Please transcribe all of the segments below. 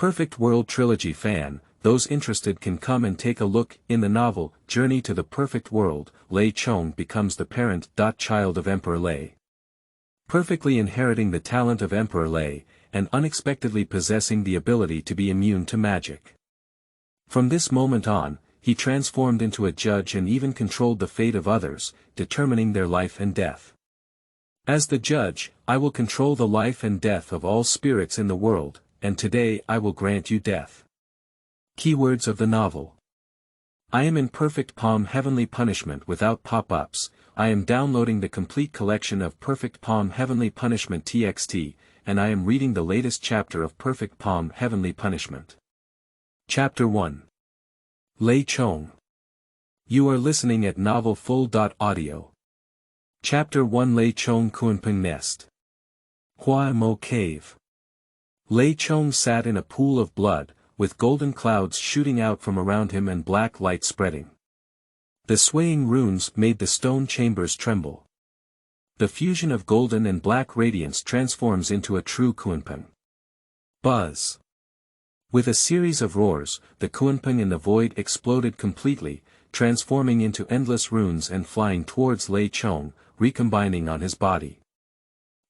Perfect World Trilogy fan, those interested can come and take a look. In the novel, Journey to the Perfect World, Lei Chong becomes the parent-child of Emperor Lei. Perfectly inheriting the talent of Emperor Lei, and unexpectedly possessing the ability to be immune to magic. From this moment on, he transformed into a judge and even controlled the fate of others, determining their life and death. As the judge, I will control the life and death of all spirits in the world, and today I will grant you death. Keywords of the novel. I am in perfect palm heavenly punishment without pop-ups. I am downloading the complete collection of Perfect Palm Heavenly Punishment TXT, and I am reading the latest chapter of Perfect Palm Heavenly Punishment. Chapter 1. Lei Chong. You are listening at novelfull.audio. Chapter 1. Lei Chong Kunpeng Nest. Hua Mo Cave. Lei Chong sat in a pool of blood, with golden clouds shooting out from around him and black light spreading. The swaying runes made the stone chambers tremble. The fusion of golden and black radiance transforms into a true Kunpeng. Buzz. With a series of roars, the Kunpeng in the void exploded completely, transforming into endless runes and flying towards Lei Chong, recombining on his body.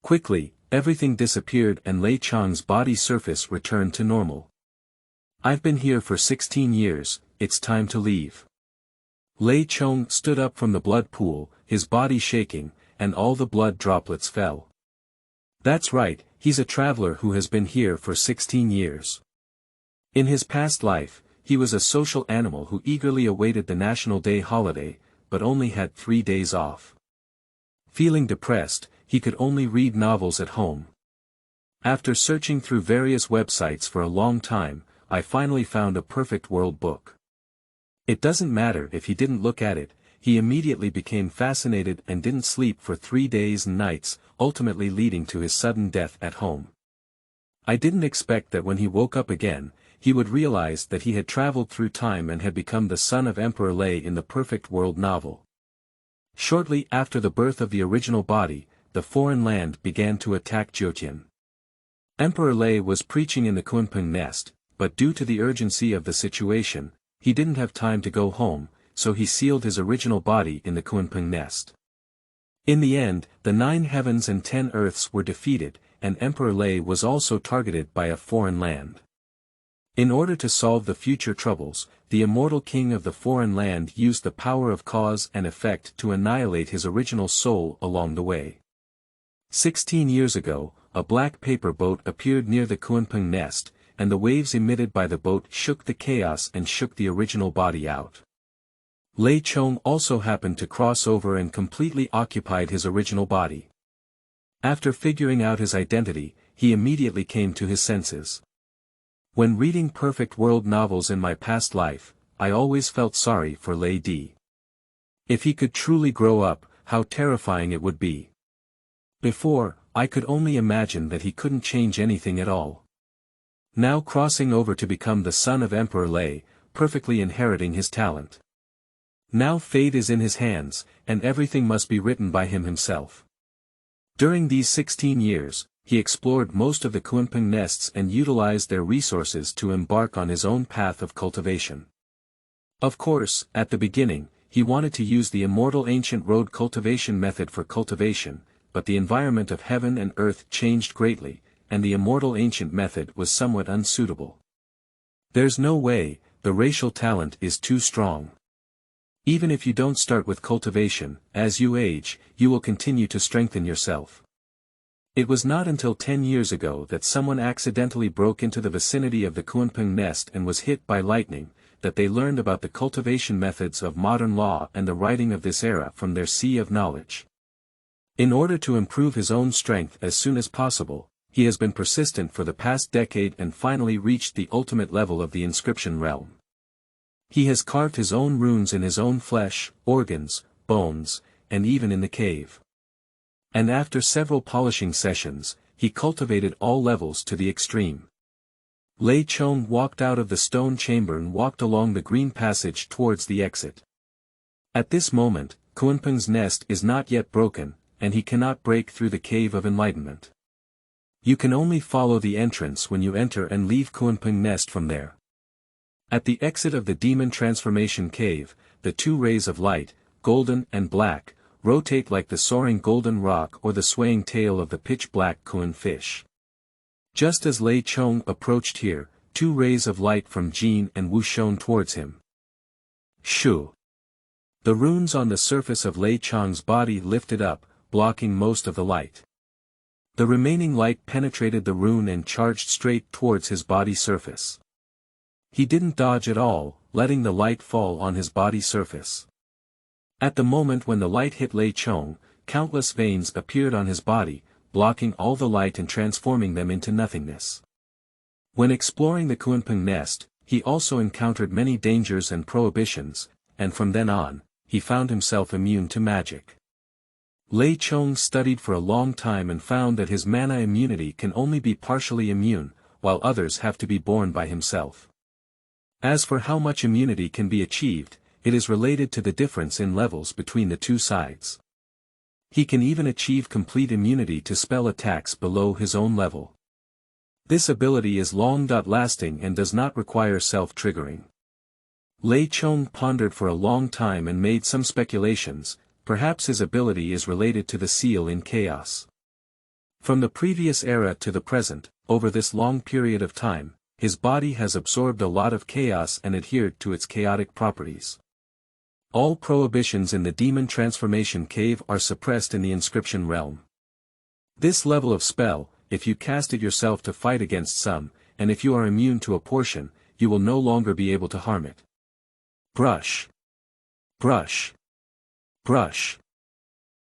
Quickly, everything disappeared and Lei Chong's body surface returned to normal. I've been here for 16 years, it's time to leave. Lei Chong stood up from the blood pool, his body shaking, and all the blood droplets fell. That's right, he's a traveler who has been here for 16 years. In his past life, he was a social animal who eagerly awaited the National Day holiday, but only had 3 days off. Feeling depressed, he could only read novels at home. After searching through various websites for a long time, I finally found a Perfect World book. It doesn't matter if he didn't look at it, he immediately became fascinated and didn't sleep for 3 days and nights, ultimately leading to his sudden death at home. I didn't expect that when he woke up again, he would realize that he had traveled through time and had become the son of Emperor Lei in the Perfect World novel. Shortly after the birth of the original body, the foreign land began to attack Jyotian. Emperor Lei was preaching in the Kunpeng nest, but due to the urgency of the situation, he didn't have time to go home, so he sealed his original body in the Kunpeng nest. In the end, the 9 heavens and 10 earths were defeated, and Emperor Lei was also targeted by a foreign land. In order to solve the future troubles, the immortal king of the foreign land used the power of cause and effect to annihilate his original soul along the way. 16 years ago, a black paper boat appeared near the Kunpeng nest, and the waves emitted by the boat shook the chaos and shook the original body out. Lei Chong also happened to cross over and completely occupied his original body. After figuring out his identity, he immediately came to his senses. When reading Perfect World novels in my past life, I always felt sorry for Lei D. If he could truly grow up, how terrifying it would be. Before, I could only imagine that he couldn't change anything at all. Now crossing over to become the son of Emperor Lei, perfectly inheriting his talent. Now fate is in his hands, and everything must be written by him himself. During these 16 years, he explored most of the Kunpeng nests and utilized their resources to embark on his own path of cultivation. Of course, at the beginning, he wanted to use the immortal ancient road cultivation method for cultivation, but the environment of heaven and earth changed greatly, and the immortal ancient method was somewhat unsuitable. There's no way, the racial talent is too strong. Even if you don't start with cultivation, as you age, you will continue to strengthen yourself. It was not until 10 years ago that someone accidentally broke into the vicinity of the Kunpeng nest and was hit by lightning, that they learned about the cultivation methods of modern law and the writing of this era from their sea of knowledge. In order to improve his own strength as soon as possible, he has been persistent for the past decade and finally reached the ultimate level of the inscription realm. He has carved his own runes in his own flesh, organs, bones, and even in the cave. And after several polishing sessions, he cultivated all levels to the extreme. Lei Chong walked out of the stone chamber and walked along the green passage towards the exit. At this moment, Kunpeng's nest is not yet broken, and he cannot break through the cave of enlightenment. You can only follow the entrance when you enter and leave Kunpeng Nest from there. At the exit of the Demon Transformation Cave, the two rays of light, golden and black, rotate like the soaring golden rock or the swaying tail of the pitch-black Kun fish. Just as Lei Chong approached here, two rays of light from Jin and Wu shone towards him. Shoo! The runes on the surface of Lei Chong's body lifted up, blocking most of the light. The remaining light penetrated the rune and charged straight towards his body surface. He didn't dodge at all, letting the light fall on his body surface. At the moment when the light hit Lei Chong, countless veins appeared on his body, blocking all the light and transforming them into nothingness. When exploring the Kunpeng Nest, he also encountered many dangers and prohibitions, and from then on, he found himself immune to magic. Lei Chong studied for a long time and found that his mana immunity can only be partially immune, while others have to be born by himself. As for how much immunity can be achieved, it is related to the difference in levels between the two sides. He can even achieve complete immunity to spell attacks below his own level. This ability is long-lasting and does not require self-triggering. Lei Chong pondered for a long time and made some speculations. Perhaps his ability is related to the seal in chaos. From the previous era to the present, over this long period of time, his body has absorbed a lot of chaos and adhered to its chaotic properties. All prohibitions in the Demon Transformation Cave are suppressed in the inscription realm. This level of spell, if you cast it yourself to fight against some, and if you are immune to a portion, you will no longer be able to harm it. Brush. Brush. Brush.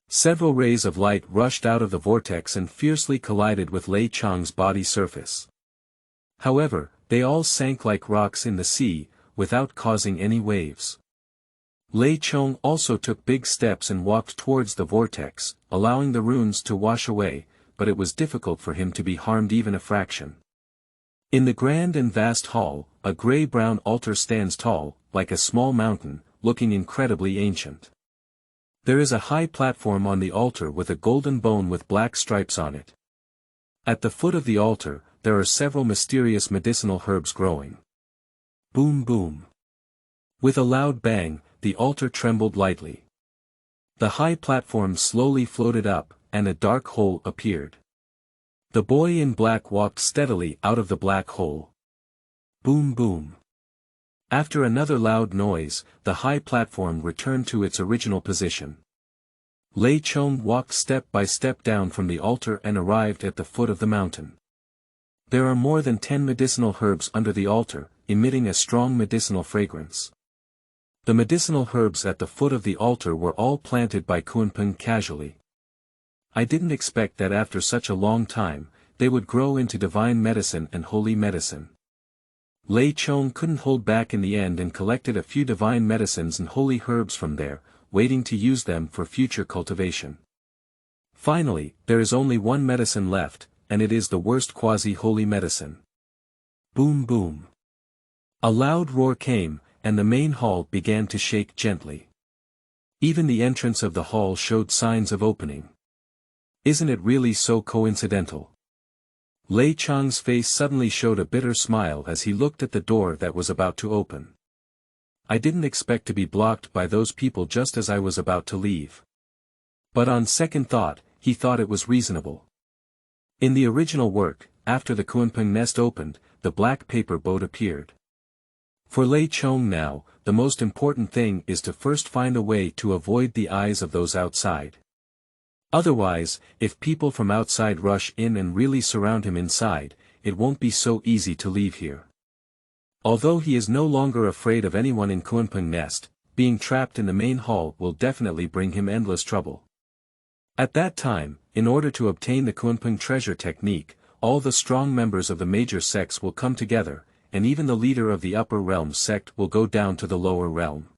Several rays of light rushed out of the vortex and fiercely collided with Lei Chong's body surface. However, they all sank like rocks in the sea, without causing any waves. Lei Chong also took big steps and walked towards the vortex, allowing the runes to wash away, but it was difficult for him to be harmed even a fraction. In the grand and vast hall, a gray-brown altar stands tall, like a small mountain, looking incredibly ancient. There is a high platform on the altar with a golden bone with black stripes on it. At the foot of the altar, there are several mysterious medicinal herbs growing. Boom boom. With a loud bang, the altar trembled lightly. The high platform slowly floated up, and a dark hole appeared. The boy in black walked steadily out of the black hole. Boom boom. After another loud noise, the high platform returned to its original position. Lei Chong walked step by step down from the altar and arrived at the foot of the mountain. There are more than 10 medicinal herbs under the altar, emitting a strong medicinal fragrance. The medicinal herbs at the foot of the altar were all planted by Kunpeng casually. I didn't expect that after such a long time, they would grow into divine medicine and holy medicine. Lei Chong couldn't hold back in the end and collected a few divine medicines and holy herbs from there, waiting to use them for future cultivation. Finally, there is only one medicine left, and it is the worst quasi-holy medicine. Boom boom. A loud roar came, and the main hall began to shake gently. Even the entrance of the hall showed signs of opening. Isn't it really so coincidental? Lei Chong's face suddenly showed a bitter smile as he looked at the door that was about to open. I didn't expect to be blocked by those people just as I was about to leave. But on second thought, he thought it was reasonable. In the original work, after the Kunpeng Nest opened, the black paper boat appeared. For Lei Chong now, the most important thing is to first find a way to avoid the eyes of those outside. Otherwise, if people from outside rush in and really surround him inside, it won't be so easy to leave here. Although he is no longer afraid of anyone in Kunpeng Nest, being trapped in the main hall will definitely bring him endless trouble. At that time, in order to obtain the Kunpeng treasure technique, all the strong members of the major sects will come together, and even the leader of the upper realm sect will go down to the lower realm.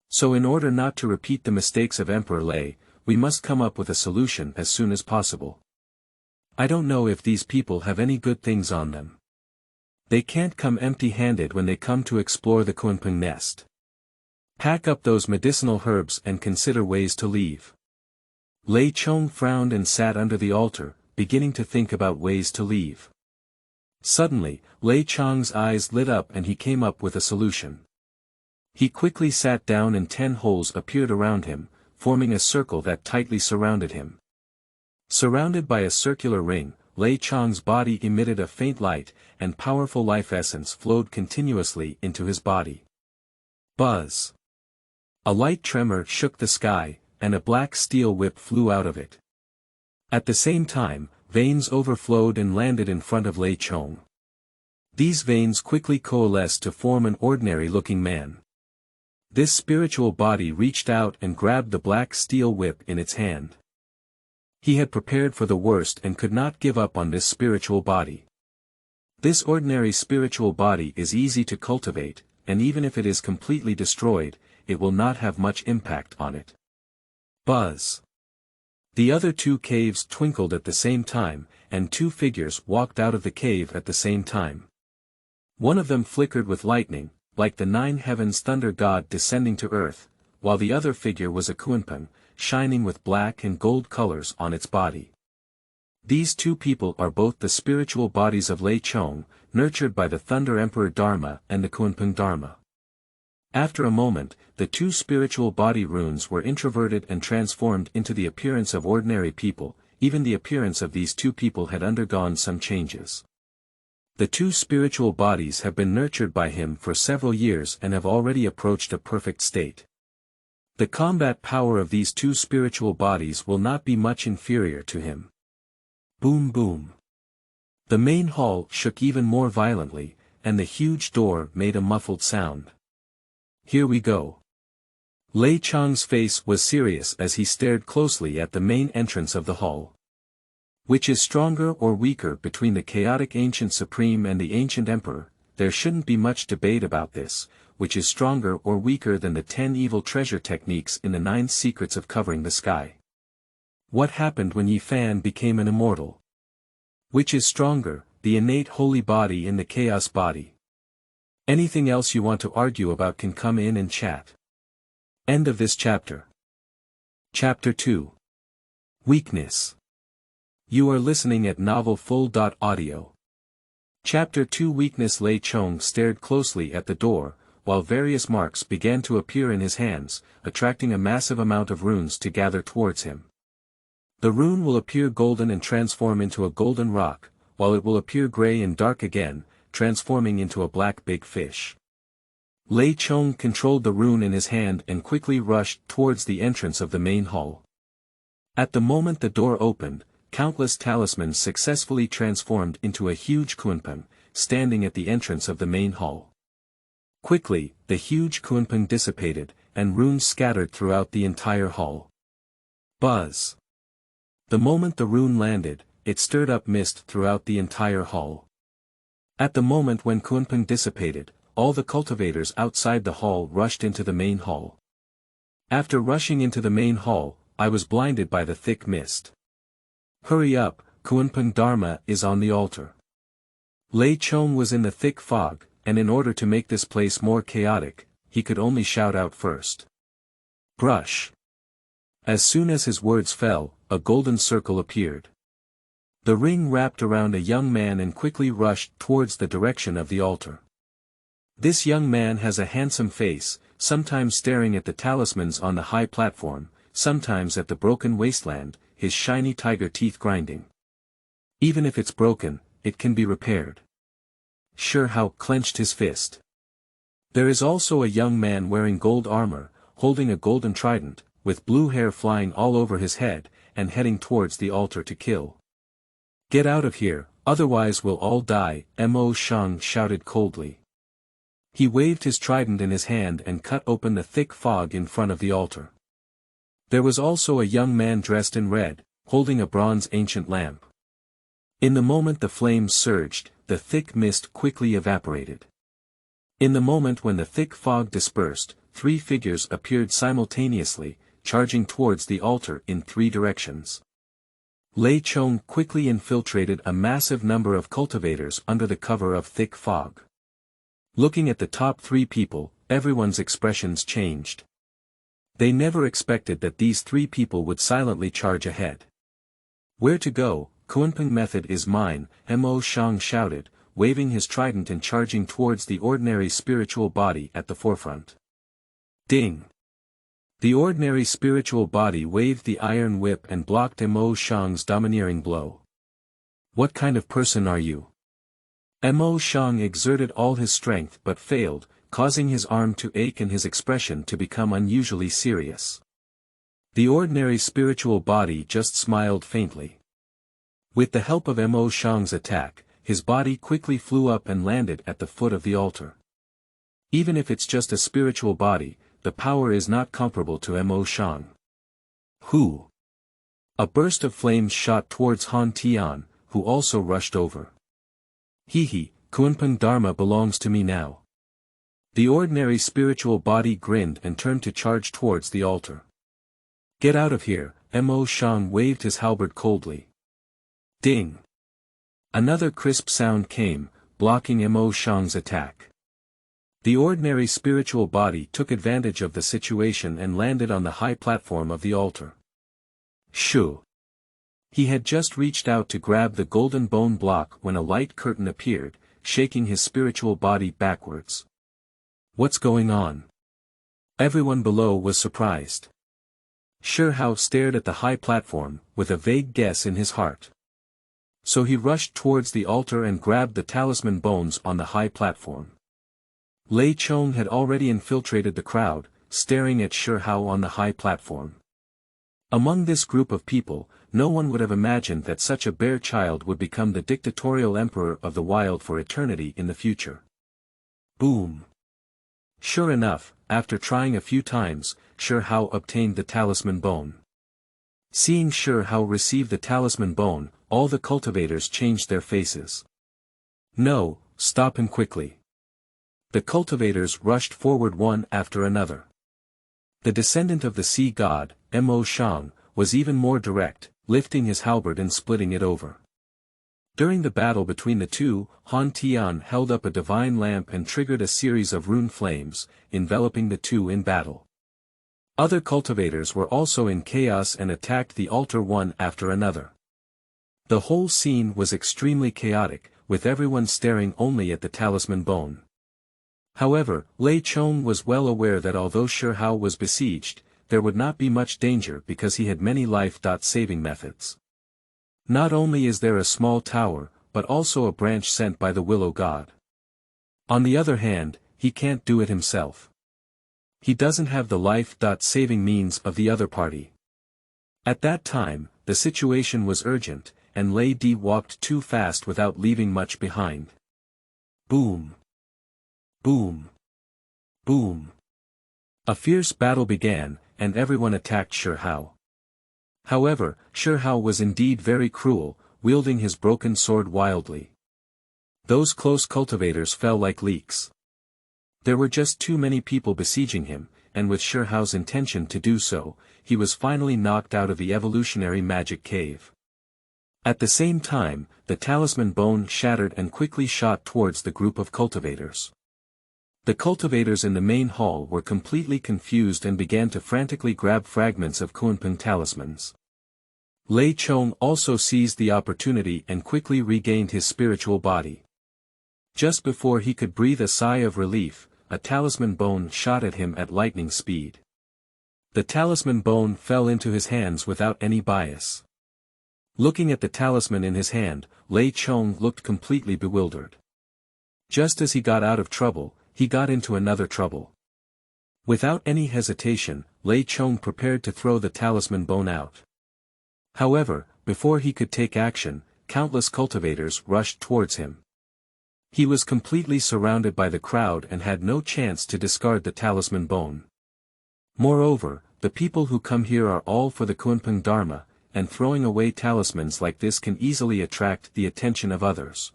So in order not to repeat the mistakes of Emperor Lei, we must come up with a solution as soon as possible. I don't know if these people have any good things on them. They can't come empty-handed when they come to explore the Kunpeng Nest. Pack up those medicinal herbs and consider ways to leave. Lei Chong frowned and sat under the altar, beginning to think about ways to leave. Suddenly, Lei Chong's eyes lit up and he came up with a solution. He quickly sat down and 10 holes appeared around him, forming a circle that tightly surrounded him. Surrounded by a circular ring, Lei Chong's body emitted a faint light, and powerful life essence flowed continuously into his body. Buzz! A light tremor shook the sky, and a black steel whip flew out of it. At the same time, veins overflowed and landed in front of Lei Chong. These veins quickly coalesced to form an ordinary-looking man. This spiritual body reached out and grabbed the black steel whip in its hand. He had prepared for the worst and could not give up on this spiritual body. This ordinary spiritual body is easy to cultivate, and even if it is completely destroyed, it will not have much impact on it. Buzz! The other 2 caves twinkled at the same time, and 2 figures walked out of the cave at the same time. One of them flickered with lightning, like the 9 heavens thunder god descending to earth, while the other figure was a kunpeng, shining with black and gold colors on its body. These 2 people are both the spiritual bodies of Lei Chong, nurtured by the Thunder Emperor Dharma and the Kunpeng Dharma. After a moment, the 2 spiritual body runes were introverted and transformed into the appearance of ordinary people. Even the appearance of these 2 people had undergone some changes. The 2 spiritual bodies have been nurtured by him for several years and have already approached a perfect state. The combat power of these 2 spiritual bodies will not be much inferior to him. Boom boom. The main hall shook even more violently, and the huge door made a muffled sound. Here we go. Lei Chong's face was serious as he stared closely at the main entrance of the hall. Which is stronger or weaker between the chaotic ancient supreme and the ancient emperor? There shouldn't be much debate about this. Which is stronger or weaker than the 10 evil treasure techniques in the 9 secrets of covering the sky? What happened when Yi Fan became an immortal? Which is stronger, the innate holy body in the chaos body? Anything else you want to argue about can come in and chat. End of this chapter. Chapter 2. Weakness. You are listening at novelfull.audio. Chapter 2. Weakness. Lei Chong stared closely at the door, while various marks began to appear in his hands, attracting a massive amount of runes to gather towards him. The rune will appear golden and transform into a golden rock, while it will appear gray and dark again, transforming into a black big fish. Lei Chong controlled the rune in his hand and quickly rushed towards the entrance of the main hall. At the moment the door opened, countless talismans successfully transformed into a huge kunpeng, standing at the entrance of the main hall. Quickly, the huge kunpeng dissipated, and runes scattered throughout the entire hall. Buzz! The moment the rune landed, it stirred up mist throughout the entire hall. At the moment when kunpeng dissipated, all the cultivators outside the hall rushed into the main hall. After rushing into the main hall, I was blinded by the thick mist. Hurry up, Kunpeng Dharma is on the altar. Lei Chong was in the thick fog, and in order to make this place more chaotic, he could only shout out first. Brush! As soon as his words fell, a golden circle appeared. The ring wrapped around a young man and quickly rushed towards the direction of the altar. This young man has a handsome face, sometimes staring at the talismans on the high platform, sometimes at the broken wasteland, his shiny tiger teeth grinding. Even if it's broken, it can be repaired. Sure how clenched his fist. There is also a young man wearing gold armor, holding a golden trident, with blue hair flying all over his head, and heading towards the altar to kill. Get out of here, otherwise we'll all die, Mo Shang shouted coldly. He waved his trident in his hand and cut open the thick fog in front of the altar. There was also a young man dressed in red, holding a bronze ancient lamp. In the moment the flames surged, the thick mist quickly evaporated. In the moment when the thick fog dispersed, 3 figures appeared simultaneously, charging towards the altar in 3 directions. Lei Chong quickly infiltrated a massive number of cultivators under the cover of thick fog. Looking at the top 3 people, everyone's expressions changed. They never expected that these 3 people would silently charge ahead. Where to go, Kunpeng method is mine, Mo Shang shouted, waving his trident and charging towards the ordinary spiritual body at the forefront. Ding! The ordinary spiritual body waved the iron whip and blocked Mo Shang's domineering blow. What kind of person are you? Mo Shang exerted all his strength but failed, causing his arm to ache and his expression to become unusually serious. The ordinary spiritual body just smiled faintly. With the help of Mo Shang's attack, his body quickly flew up and landed at the foot of the altar. Even if it's just a spiritual body, the power is not comparable to Mo Shang. Who? A burst of flames shot towards Han Tian, who also rushed over. He, Kunpeng Dharma belongs to me now. The ordinary spiritual body grinned and turned to charge towards the altar. Get out of here, Mo Shang waved his halberd coldly. Ding! Another crisp sound came, blocking Mo Shang's attack. The ordinary spiritual body took advantage of the situation and landed on the high platform of the altar. Shoo! He had just reached out to grab the golden bone block when a light curtain appeared, shaking his spiritual body backwards. What's going on? Everyone below was surprised. Shi Hao stared at the high platform, with a vague guess in his heart. So he rushed towards the altar and grabbed the talisman bones on the high platform. Lei Chong had already infiltrated the crowd, staring at Shi Hao on the high platform. Among this group of people, no one would have imagined that such a bare child would become the dictatorial emperor of the wild for eternity in the future. Boom! Sure enough, after trying a few times, Shi Hao obtained the talisman bone. Seeing Shi Hao receive the talisman bone, all the cultivators changed their faces. No, stop him quickly. The cultivators rushed forward one after another. The descendant of the sea god, Mo Shang, was even more direct, lifting his halberd and splitting it over. During the battle between the two, Han Tian held up a divine lamp and triggered a series of rune flames, enveloping the two in battle. Other cultivators were also in chaos and attacked the altar one after another. The whole scene was extremely chaotic, with everyone staring only at the talisman bone. However, Lei Chong was well aware that although Shi Hao was besieged, there would not be much danger because he had many life-saving methods. Not only is there a small tower, but also a branch sent by the willow god. On the other hand, he can't do it himself. He doesn't have the life-saving means of the other party. At that time, the situation was urgent, and Lei Di walked too fast without leaving much behind. Boom! Boom! Boom! A fierce battle began, and everyone attacked Shi Hao. However, Shi Hao was indeed very cruel, wielding his broken sword wildly. Those close cultivators fell like leeks. There were just too many people besieging him, and with Shi Hao's intention to do so, he was finally knocked out of the evolutionary magic cave. At the same time, the talisman bone shattered and quickly shot towards the group of cultivators. The cultivators in the main hall were completely confused and began to frantically grab fragments of Kunpeng talismans. Lei Chong also seized the opportunity and quickly regained his spiritual body. Just before he could breathe a sigh of relief, a talisman bone shot at him at lightning speed. The talisman bone fell into his hands without any bias. Looking at the talisman in his hand, Lei Chong looked completely bewildered. Just as he got out of trouble, he got into another trouble. Without any hesitation, Lei Chong prepared to throw the talisman bone out. However, before he could take action, countless cultivators rushed towards him. He was completely surrounded by the crowd and had no chance to discard the talisman bone. Moreover, the people who come here are all for the Kunpeng Dharma, and throwing away talismans like this can easily attract the attention of others.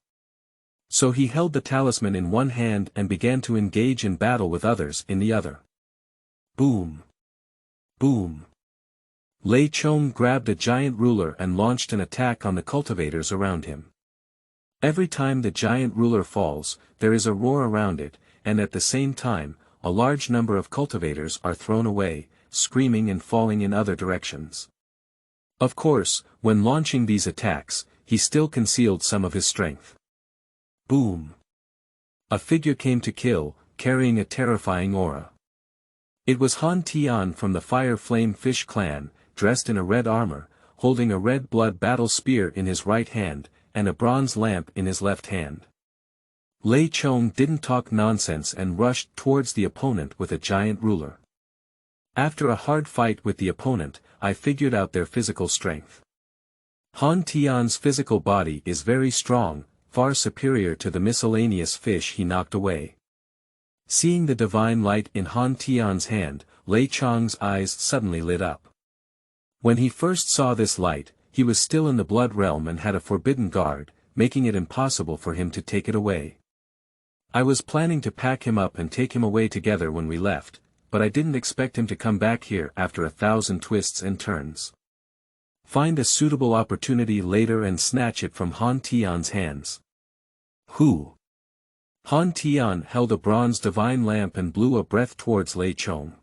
So he held the talisman in one hand and began to engage in battle with others in the other. Boom! Boom! Lei Chong grabbed a giant ruler and launched an attack on the cultivators around him. Every time the giant ruler falls, there is a roar around it, and at the same time, a large number of cultivators are thrown away, screaming and falling in other directions. Of course, when launching these attacks, he still concealed some of his strength. Boom! A figure came to kill, carrying a terrifying aura. It was Han Tian from the Fire Flame Fish clan, dressed in a red armor, holding a red blood battle spear in his right hand, and a bronze lamp in his left hand. Lei Chong didn't talk nonsense and rushed towards the opponent with a giant ruler. After a hard fight with the opponent, I figured out their physical strength. Han Tian's physical body is very strong, far superior to the miscellaneous fish he knocked away. Seeing the divine light in Han Tian's hand, Lei Chong's eyes suddenly lit up. When he first saw this light, he was still in the blood realm and had a forbidden guard, making it impossible for him to take it away. I was planning to pack him up and take him away together when we left, but I didn't expect him to come back here after 1,000 twists and turns. Find a suitable opportunity later and snatch it from Han Tian's hands. Who? Han Tian held a bronze divine lamp and blew a breath towards Lei Chong.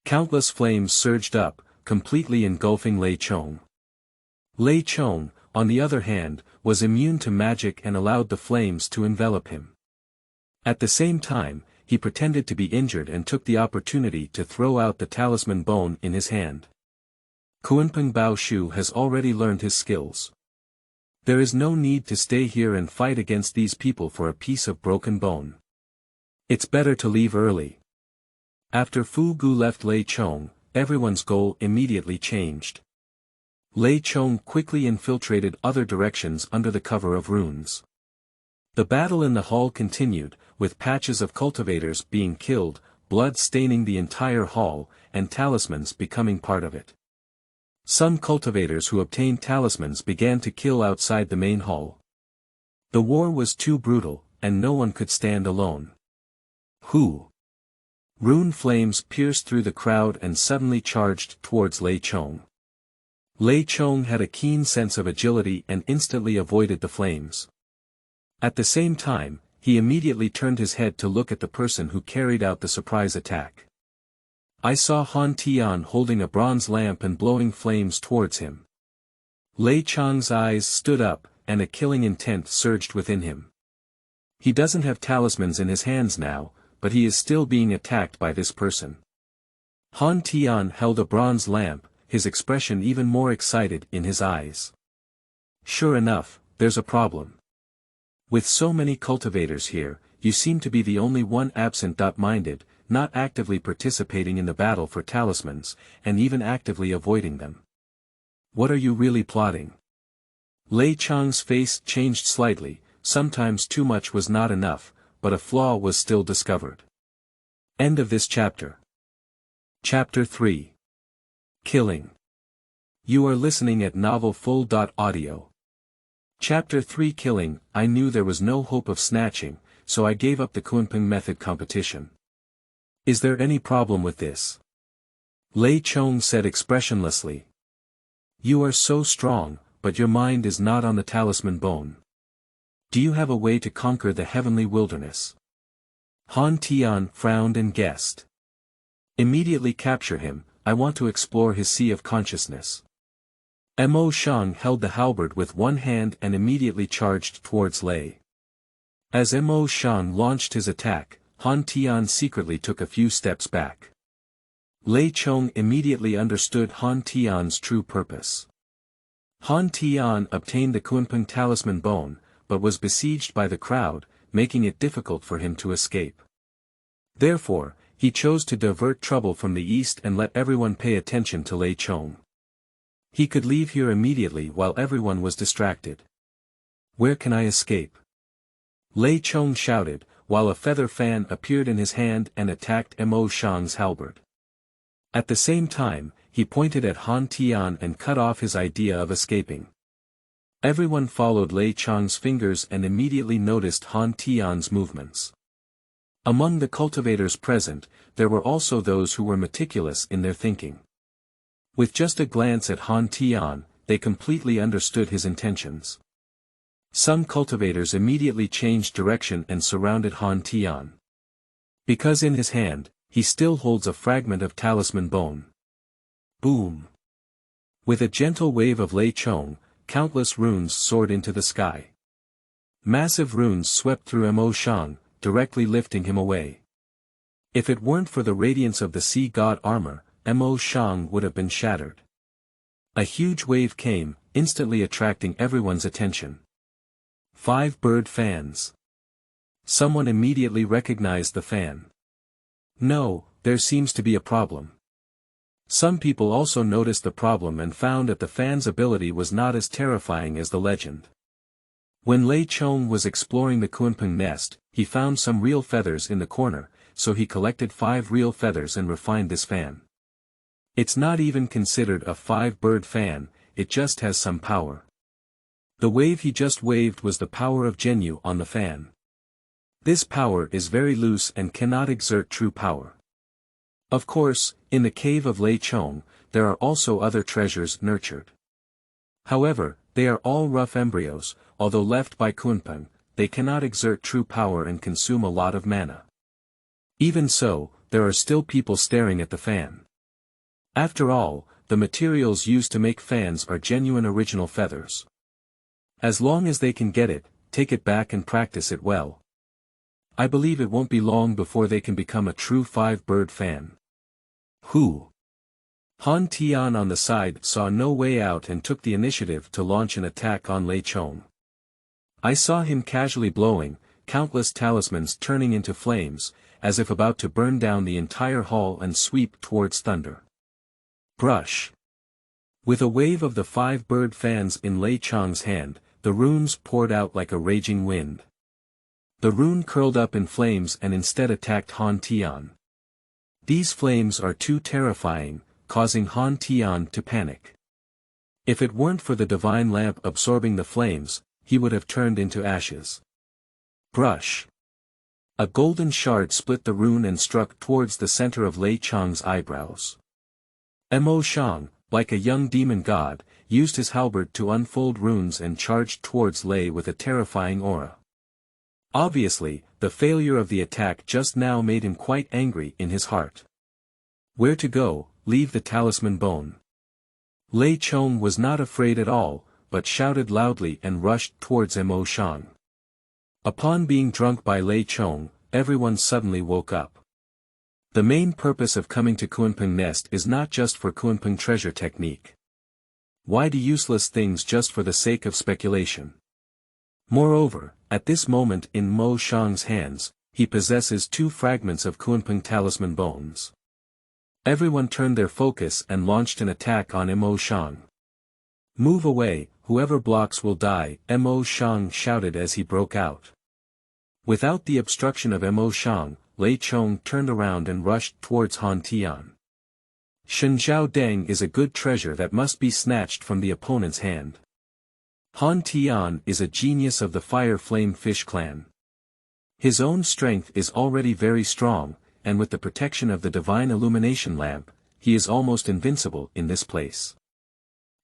Countless flames surged up, completely engulfing Lei Chong. Lei Chong, on the other hand, was immune to magic and allowed the flames to envelop him. At the same time, he pretended to be injured and took the opportunity to throw out the talisman bone in his hand. Kunpeng Bao Shu has already learned his skills. There is no need to stay here and fight against these people for a piece of broken bone. It's better to leave early. After Fu Gu left Lei Chong, everyone's goal immediately changed. Lei Chong quickly infiltrated other directions under the cover of runes. The battle in the hall continued, with patches of cultivators being killed, blood staining the entire hall, and talismans becoming part of it. Some cultivators who obtained talismans began to kill outside the main hall. The war was too brutal, and no one could stand alone. Who? Rune flames pierced through the crowd and suddenly charged towards Lei Chong. Lei Chong had a keen sense of agility and instantly avoided the flames. At the same time, he immediately turned his head to look at the person who carried out the surprise attack. I saw Han Tian holding a bronze lamp and blowing flames towards him. Lei Chong's eyes stood up, and a killing intent surged within him. He doesn't have talismans in his hands now, but he is still being attacked by this person. Han Tian held a bronze lamp, his expression even more excited in his eyes. Sure enough, there's a problem. With so many cultivators here, you seem to be the only one absent-minded, not actively participating in the battle for talismans, and even actively avoiding them. What are you really plotting? Lei Chong's face changed slightly, sometimes too much was not enough, but a flaw was still discovered. End of this chapter. Chapter 3. Killing. You are listening at novelfull.audio. Chapter 3 Killing. I knew there was no hope of snatching, so I gave up the Kunpeng method competition. Is there any problem with this? Lei Chong said expressionlessly. You are so strong, but your mind is not on the talisman bone. Do you have a way to conquer the heavenly wilderness? Han Tian frowned and guessed. Immediately capture him, I want to explore his sea of consciousness. Mo Shang held the halberd with one hand and immediately charged towards Lei. As Mo Shang launched his attack, Han Tian secretly took a few steps back. Lei Chong immediately understood Han Tian's true purpose. Han Tian obtained the Kunpeng talisman bone, but was besieged by the crowd, making it difficult for him to escape. Therefore, he chose to divert trouble from the east and let everyone pay attention to Lei Chong. He could leave here immediately while everyone was distracted. Where can I escape? Lei Chong shouted, while a feather fan appeared in his hand and attacked Mo Shang's halberd. At the same time, he pointed at Han Tian and cut off his idea of escaping. Everyone followed Lei Chong's fingers and immediately noticed Han Tian's movements. Among the cultivators present, there were also those who were meticulous in their thinking. With just a glance at Han Tian, they completely understood his intentions. Some cultivators immediately changed direction and surrounded Han Tian. Because in his hand, he still holds a fragment of talisman bone. Boom! With a gentle wave of Lei Chong, countless runes soared into the sky. Massive runes swept through Mo Shang, directly lifting him away. If it weren't for the radiance of the sea god armor, Mo Shang would have been shattered. A huge wave came, instantly attracting everyone's attention. 5 bird fans. Someone immediately recognized the fan. No, there seems to be a problem. Some people also noticed the problem and found that the fan's ability was not as terrifying as the legend. When Lei Chong was exploring the Kunpeng nest, he found some real feathers in the corner, so he collected 5 real feathers and refined this fan. It's not even considered a 5-bird fan, it just has some power. The wave he just waved was the power of Zhenyu on the fan. This power is very loose and cannot exert true power. Of course, in the cave of Lei Chong, there are also other treasures nurtured. However, they are all rough embryos, although left by Kunpeng, they cannot exert true power and consume a lot of mana. Even so, there are still people staring at the fan. After all, the materials used to make fans are genuine original feathers. As long as they can get it, take it back and practice it well. I believe it won't be long before they can become a true 5-bird fan. Who? Han Tian on the side saw no way out and took the initiative to launch an attack on Lei Chong. I saw him casually blowing, countless talismans turning into flames, as if about to burn down the entire hall and sweep towards thunder. Brush. With a wave of the 5-bird fans in Lei Chong's hand, the runes poured out like a raging wind. The rune curled up in flames and instead attacked Han Tian. These flames are too terrifying, causing Han Tian to panic. If it weren't for the divine lamp absorbing the flames, he would have turned into ashes. Brush. A golden shard split the rune and struck towards the center of Lei Chong's eyebrows. Mo Shang, like a young demon god, used his halberd to unfold runes and charged towards Lei with a terrifying aura. Obviously, the failure of the attack just now made him quite angry in his heart. Where to go? Leave the talisman bone. Lei Chong was not afraid at all, but shouted loudly and rushed towards Mo Shang. Upon being drunk by Lei Chong, everyone suddenly woke up. The main purpose of coming to Kunpeng Nest is not just for Kunpeng treasure technique. Why do useless things just for the sake of speculation? Moreover, at this moment in Mo Shang's hands, he possesses 2 fragments of Kunpeng talisman bones. Everyone turned their focus and launched an attack on Mo Shang. Move away, whoever blocks will die, Mo Shang shouted as he broke out. Without the obstruction of Mo Shang, Lei Chong turned around and rushed towards Han Tian. Shenjiao Deng is a good treasure that must be snatched from the opponent's hand. Han Tian is a genius of the Fire Flame Fish clan. His own strength is already very strong, and with the protection of the divine illumination lamp, he is almost invincible in this place.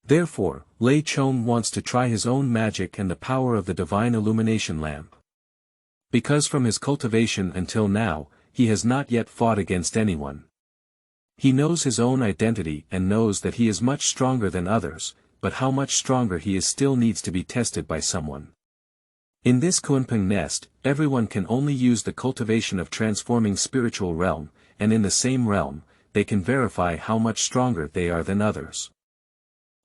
Therefore, Lei Chong wants to try his own magic and the power of the divine illumination lamp. Because from his cultivation until now, he has not yet fought against anyone. He knows his own identity and knows that he is much stronger than others, but how much stronger he is still needs to be tested by someone. In this Kunpeng nest, everyone can only use the cultivation of transforming spiritual realm, and in the same realm, they can verify how much stronger they are than others.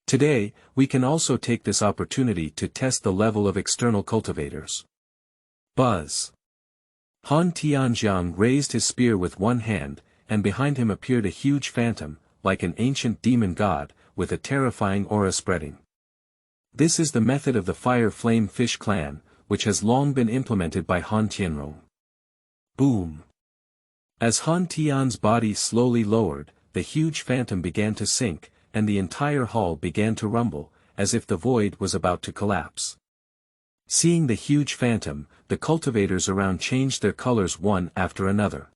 Today, we can also take this opportunity to test the level of external cultivators. Buzz. Han Tianjiang raised his spear with one hand, and behind him appeared a huge phantom, like an ancient demon god, with a terrifying aura spreading. This is the method of the Fire Flame Fish clan, which has long been implemented by Han Tianrong. Boom. As Han Tian's body slowly lowered, the huge phantom began to sink, and the entire hall began to rumble, as if the void was about to collapse. Seeing the huge phantom, the cultivators around changed their colors one after another.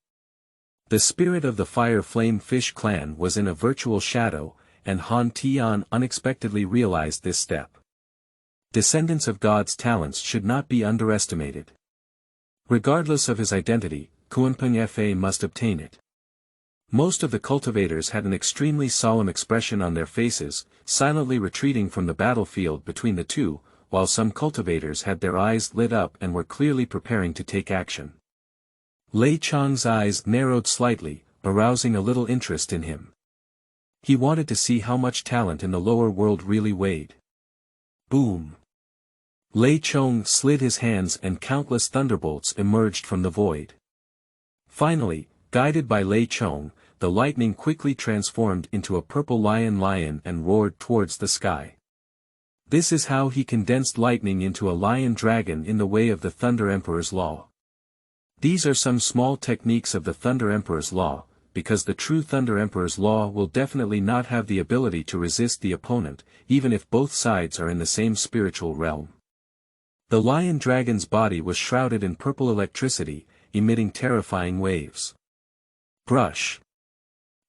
The spirit of the Fire Flame Fish clan was in a virtual shadow, and Han Tian unexpectedly realized this step. Descendants of God's talents should not be underestimated. Regardless of his identity, Kunpeng Fa must obtain it. Most of the cultivators had an extremely solemn expression on their faces, silently retreating from the battlefield between the two, while some cultivators had their eyes lit up and were clearly preparing to take action. Lei Chong's eyes narrowed slightly, arousing a little interest in him. He wanted to see how much talent in the lower world really weighed. Boom! Lei Chong slid his hands and countless thunderbolts emerged from the void. Finally, guided by Lei Chong, the lightning quickly transformed into a purple lion and roared towards the sky. This is how he condensed lightning into a lion dragon in the way of the Thunder Emperor's law. These are some small techniques of the Thunder Emperor's law, because the true Thunder Emperor's law will definitely not have the ability to resist the opponent, even if both sides are in the same spiritual realm. The lion dragon's body was shrouded in purple electricity, emitting terrifying waves. Brush.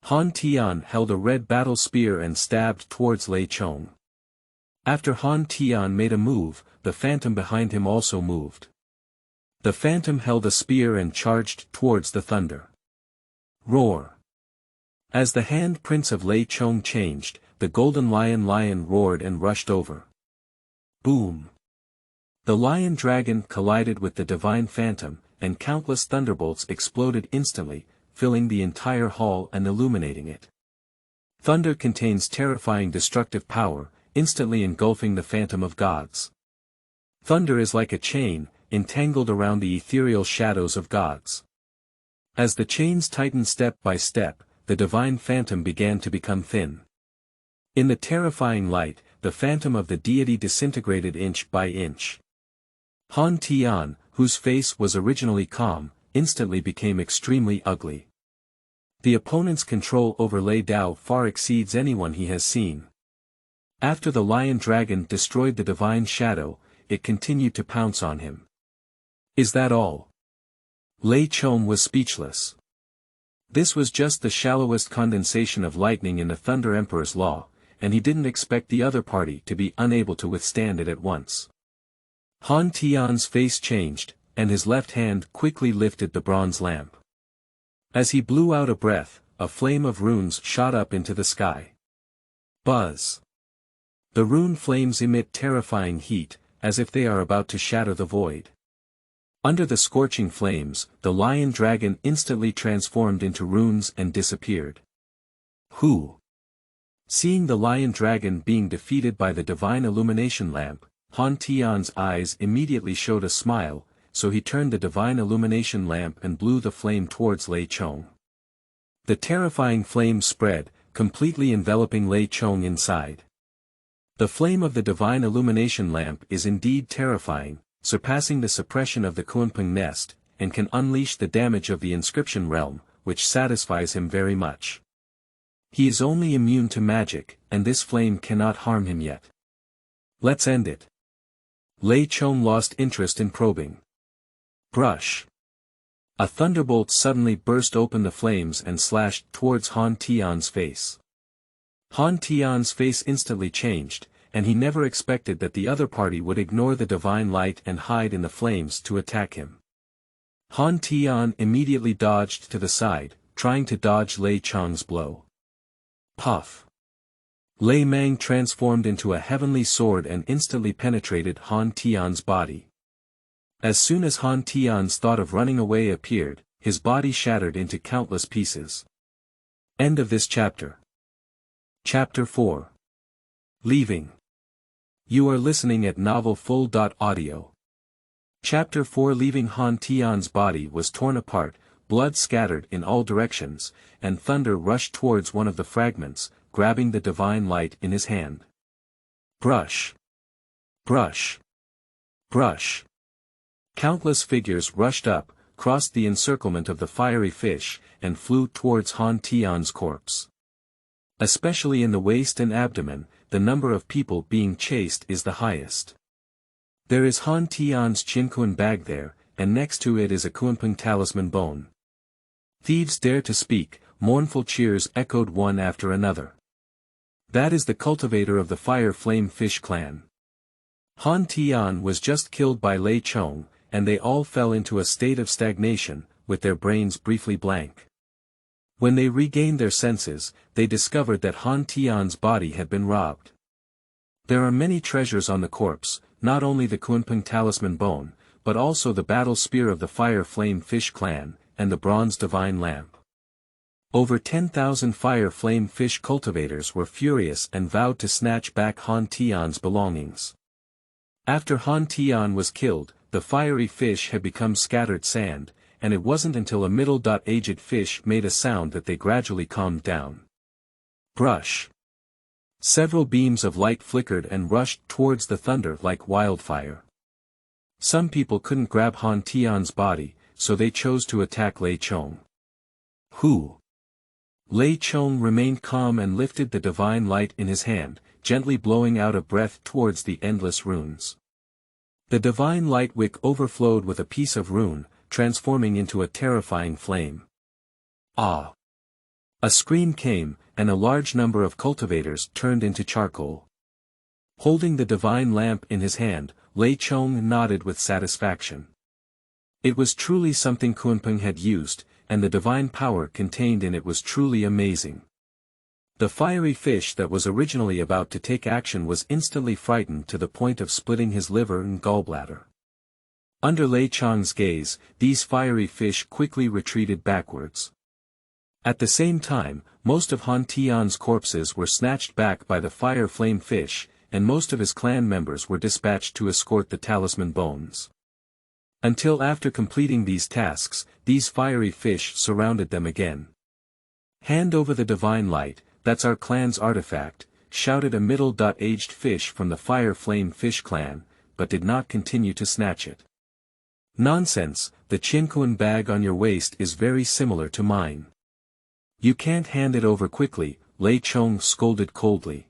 Han Tian held a red battle spear and stabbed towards Lei Chong. After Han Tian made a move, the phantom behind him also moved. The phantom held a spear and charged towards the thunder. Roar. As the handprints of Lei Chong changed, the golden lion roared and rushed over. Boom. The lion dragon collided with the divine phantom, and countless thunderbolts exploded instantly, filling the entire hall and illuminating it. Thunder contains terrifying destructive power, instantly engulfing the phantom of gods. Thunder is like a chain, entangled around the ethereal shadows of gods. As the chains tightened step by step, the divine phantom began to become thin. In the terrifying light, the phantom of the deity disintegrated inch by inch. Han Tian, whose face was originally calm, instantly became extremely ugly. The opponent's control over Lei Dao far exceeds anyone he has seen. After the lion dragon destroyed the divine shadow, it continued to pounce on him. Is that all? Lei Chong was speechless. This was just the shallowest condensation of lightning in the Thunder Emperor's law, and he didn't expect the other party to be unable to withstand it at once. Han Tian's face changed, and his left hand quickly lifted the bronze lamp. As he blew out a breath, a flame of runes shot up into the sky. Buzz. The rune flames emit terrifying heat, as if they are about to shatter the void. Under the scorching flames, the lion dragon instantly transformed into runes and disappeared. Who? Seeing the lion dragon being defeated by the divine illumination lamp, Han Tian's eyes immediately showed a smile, so he turned the divine illumination lamp and blew the flame towards Lei Chong. The terrifying flame spread, completely enveloping Lei Chong inside. The flame of the divine illumination lamp is indeed terrifying, surpassing the suppression of the Kunpeng nest, and can unleash the damage of the inscription realm, which satisfies him very much. He is only immune to magic, and this flame cannot harm him yet. Let's end it. Lei Chong lost interest in probing. Brush. A thunderbolt suddenly burst open the flames and slashed towards Han Tian's face. Han Tian's face instantly changed, and he never expected that the other party would ignore the divine light and hide in the flames to attack him. Han Tian immediately dodged to the side, trying to dodge Lei Chong's blow. Puff. Lei Mang transformed into a heavenly sword and instantly penetrated Han Tian's body. As soon as Han Tian's thought of running away appeared, his body shattered into countless pieces. End of this chapter. Chapter 4. Leaving. You are listening at novelfull.audio. Chapter 4. Leaving. Han Tian's body was torn apart, blood scattered in all directions, and thunder rushed towards one of the fragments, grabbing the divine light in his hand. Brush. Brush. Brush. Countless figures rushed up, crossed the encirclement of the fiery fish, and flew towards Han Tian's corpse. Especially in the waist and abdomen, the number of people being chased is the highest. There is Han Tian's Qinkuan bag there, and next to it is a Kunpeng talisman bone. Thieves dare to speak, mournful cheers echoed one after another. That is the cultivator of the Fire Flame Fish clan. Han Tian was just killed by Lei Chong, and they all fell into a state of stagnation, with their brains briefly blank. When they regained their senses, they discovered that Han Tian's body had been robbed. There are many treasures on the corpse, not only the Kunpeng talisman bone, but also the battle spear of the Fire Flame Fish clan, and the bronze divine lamp. Over 10,000 Fire Flame Fish cultivators were furious and vowed to snatch back Han Tian's belongings. After Han Tian was killed, the fiery fish had become scattered sand, and it wasn't until a middle-aged fish made a sound that they gradually calmed down. Brush. Several beams of light flickered and rushed towards the thunder like wildfire. Some people couldn't grab Han Tian's body, so they chose to attack Lei Chong. Who? Lei Chong remained calm and lifted the divine light in his hand, gently blowing out a breath towards the endless runes. The divine light wick overflowed with a piece of rune, transforming into a terrifying flame. Ah! A scream came, and a large number of cultivators turned into charcoal. Holding the divine lamp in his hand, Lei Chong nodded with satisfaction. It was truly something Kunpeng had used, and the divine power contained in it was truly amazing. The fiery fish that was originally about to take action was instantly frightened to the point of splitting his liver and gallbladder. Under Lei Chong's gaze, these fiery fish quickly retreated backwards. At the same time, most of Han Tian's corpses were snatched back by the fire flame fish, and most of his clan members were dispatched to escort the talisman bones. Until after completing these tasks, these fiery fish surrounded them again. Hand over the divine light, that's our clan's artifact, shouted a middle-aged fish from the Fire Flame Fish clan, but did not continue to snatch it. Nonsense, the Qinkuan bag on your waist is very similar to mine. You can't hand it over quickly, Lei Chong scolded coldly.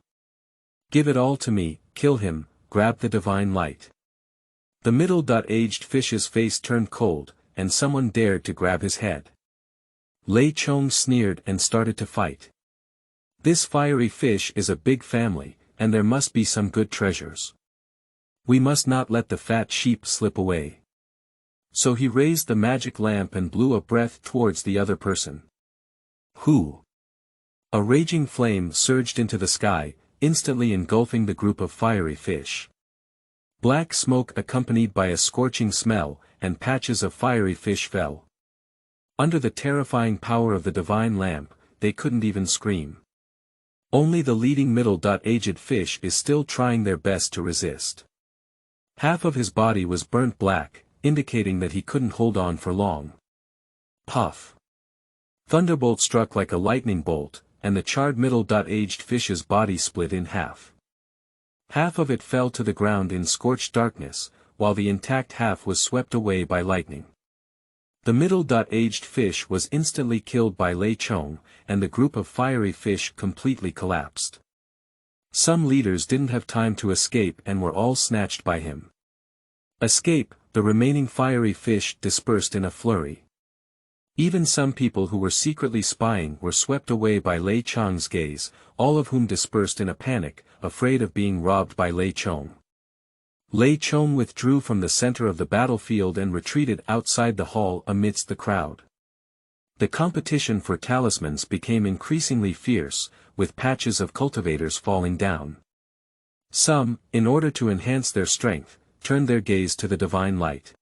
Give it all to me, kill him, grab the divine light. The middle-aged fish's face turned cold, and someone dared to grab his head. Lei Chong sneered and started to fight. This fiery fish is a big family, and there must be some good treasures. We must not let the fat sheep slip away. So he raised the magic lamp and blew a breath towards the other person. Who? A raging flame surged into the sky, instantly engulfing the group of fiery fish. Black smoke accompanied by a scorching smell, and patches of fiery fish fell. Under the terrifying power of the divine lamp, they couldn't even scream. Only the leading middle-aged fish is still trying their best to resist. Half of his body was burnt black, indicating that he couldn't hold on for long. Puff. Thunderbolt struck like a lightning bolt, and the charred middle-aged fish's body split in half. Half of it fell to the ground in scorched darkness, while the intact half was swept away by lightning. The middle-aged fish was instantly killed by Lei Chong, and the group of fiery fish completely collapsed. Some leaders didn't have time to escape and were all snatched by him. Escape, the remaining fiery fish dispersed in a flurry. Even some people who were secretly spying were swept away by Lei Chong's gaze, all of whom dispersed in a panic, afraid of being robbed by Lei Chong. Lei Chong withdrew from the center of the battlefield and retreated outside the hall amidst the crowd. The competition for talismans became increasingly fierce, with patches of cultivators falling down. Some, in order to enhance their strength, turned their gaze to the divine light.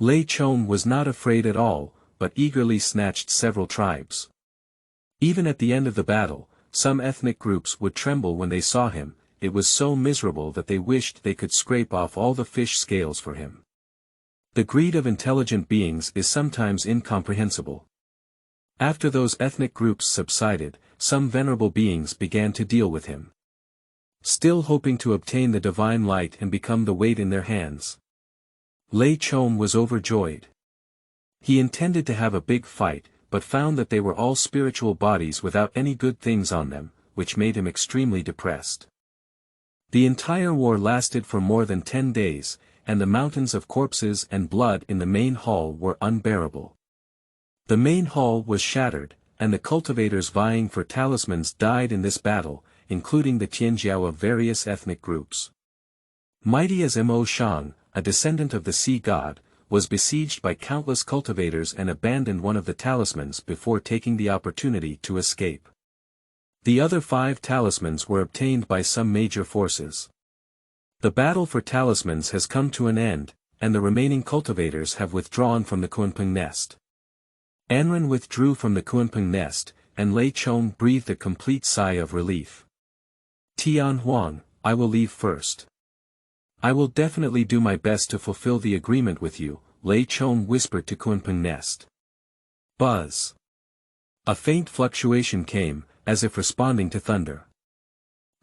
Lei Chong was not afraid at all, but eagerly snatched several tribes. Even at the end of the battle, some ethnic groups would tremble when they saw him. It was so miserable that they wished they could scrape off all the fish scales for him. The greed of intelligent beings is sometimes incomprehensible. After those ethnic groups subsided, some venerable beings began to deal with him. Still hoping to obtain the divine light and become the weight in their hands. Lei Chong was overjoyed. He intended to have a big fight, but found that they were all spiritual bodies without any good things on them, which made him extremely depressed. The entire war lasted for more than 10 days, and the mountains of corpses and blood in the main hall were unbearable. The main hall was shattered, and the cultivators vying for talismans died in this battle, including the Tianjiao of various ethnic groups. Mighty as Mo Shang, a descendant of the sea god, was besieged by countless cultivators and abandoned one of the talismans before taking the opportunity to escape. The other 5 talismans were obtained by some major forces. The battle for talismans has come to an end, and the remaining cultivators have withdrawn from the Kunpeng nest. Anren withdrew from the Kunpeng nest, and Lei Chong breathed a complete sigh of relief. Tian Huang, I will leave first. I will definitely do my best to fulfill the agreement with you, Lei Chong whispered to Kunpeng nest. Buzz. A faint fluctuation came, as if responding to thunder.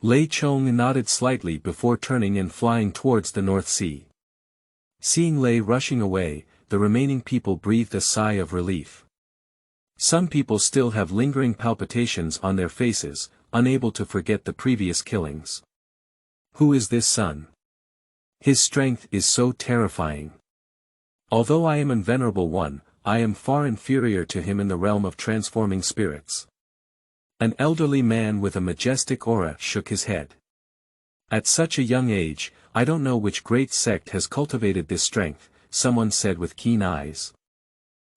Lei Chong nodded slightly before turning and flying towards the North Sea. Seeing Lei rushing away, the remaining people breathed a sigh of relief. Some people still have lingering palpitations on their faces, unable to forget the previous killings. Who is this son? His strength is so terrifying. Although I am an venerable one, I am far inferior to him in the realm of transforming spirits. An elderly man with a majestic aura shook his head. At such a young age, I don't know which great sect has cultivated this strength, someone said with keen eyes.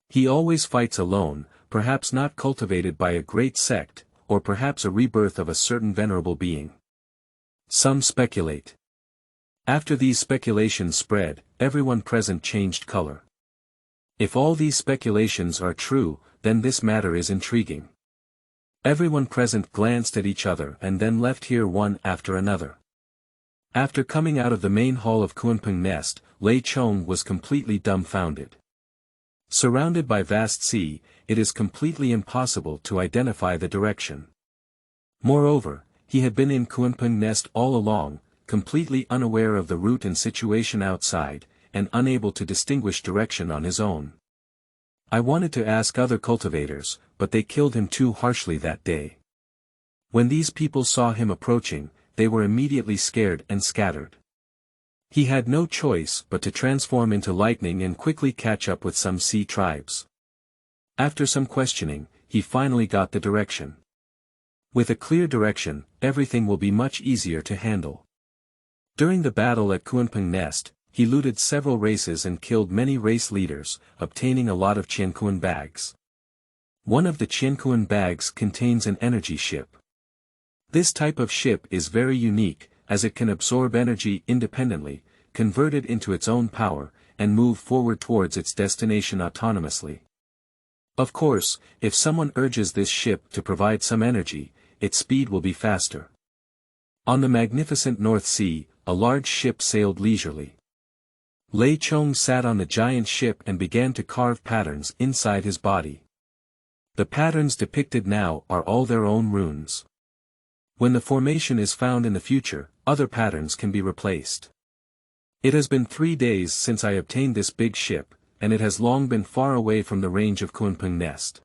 He always fights alone, perhaps not cultivated by a great sect, or perhaps a rebirth of a certain venerable being. Some speculate. After these speculations spread, everyone present changed color. If all these speculations are true, then this matter is intriguing. Everyone present glanced at each other and then left here one after another. After coming out of the main hall of Kunpeng nest, Lei Chong was completely dumbfounded. Surrounded by vast sea, it is completely impossible to identify the direction. Moreover, he had been in Kunpeng nest all along, completely unaware of the route and situation outside, and unable to distinguish direction on his own. I wanted to ask other cultivators, but they killed him too harshly that day. When these people saw him approaching, they were immediately scared and scattered. He had no choice but to transform into lightning and quickly catch up with some sea tribes. After some questioning, he finally got the direction. With a clear direction, everything will be much easier to handle. During the battle at Kunpeng nest, he looted several races and killed many race leaders, obtaining a lot of Qiankun bags. One of the Qiankun bags contains an energy ship. This type of ship is very unique, as it can absorb energy independently, convert it into its own power, and move forward towards its destination autonomously. Of course, if someone urges this ship to provide some energy, its speed will be faster. On the magnificent North Sea, a large ship sailed leisurely. Lei Chong sat on the giant ship and began to carve patterns inside his body. The patterns depicted now are all their own runes. When the formation is found in the future, other patterns can be replaced. It has been 3 days since I obtained this big ship, and it has long been far away from the range of Kunpeng nest.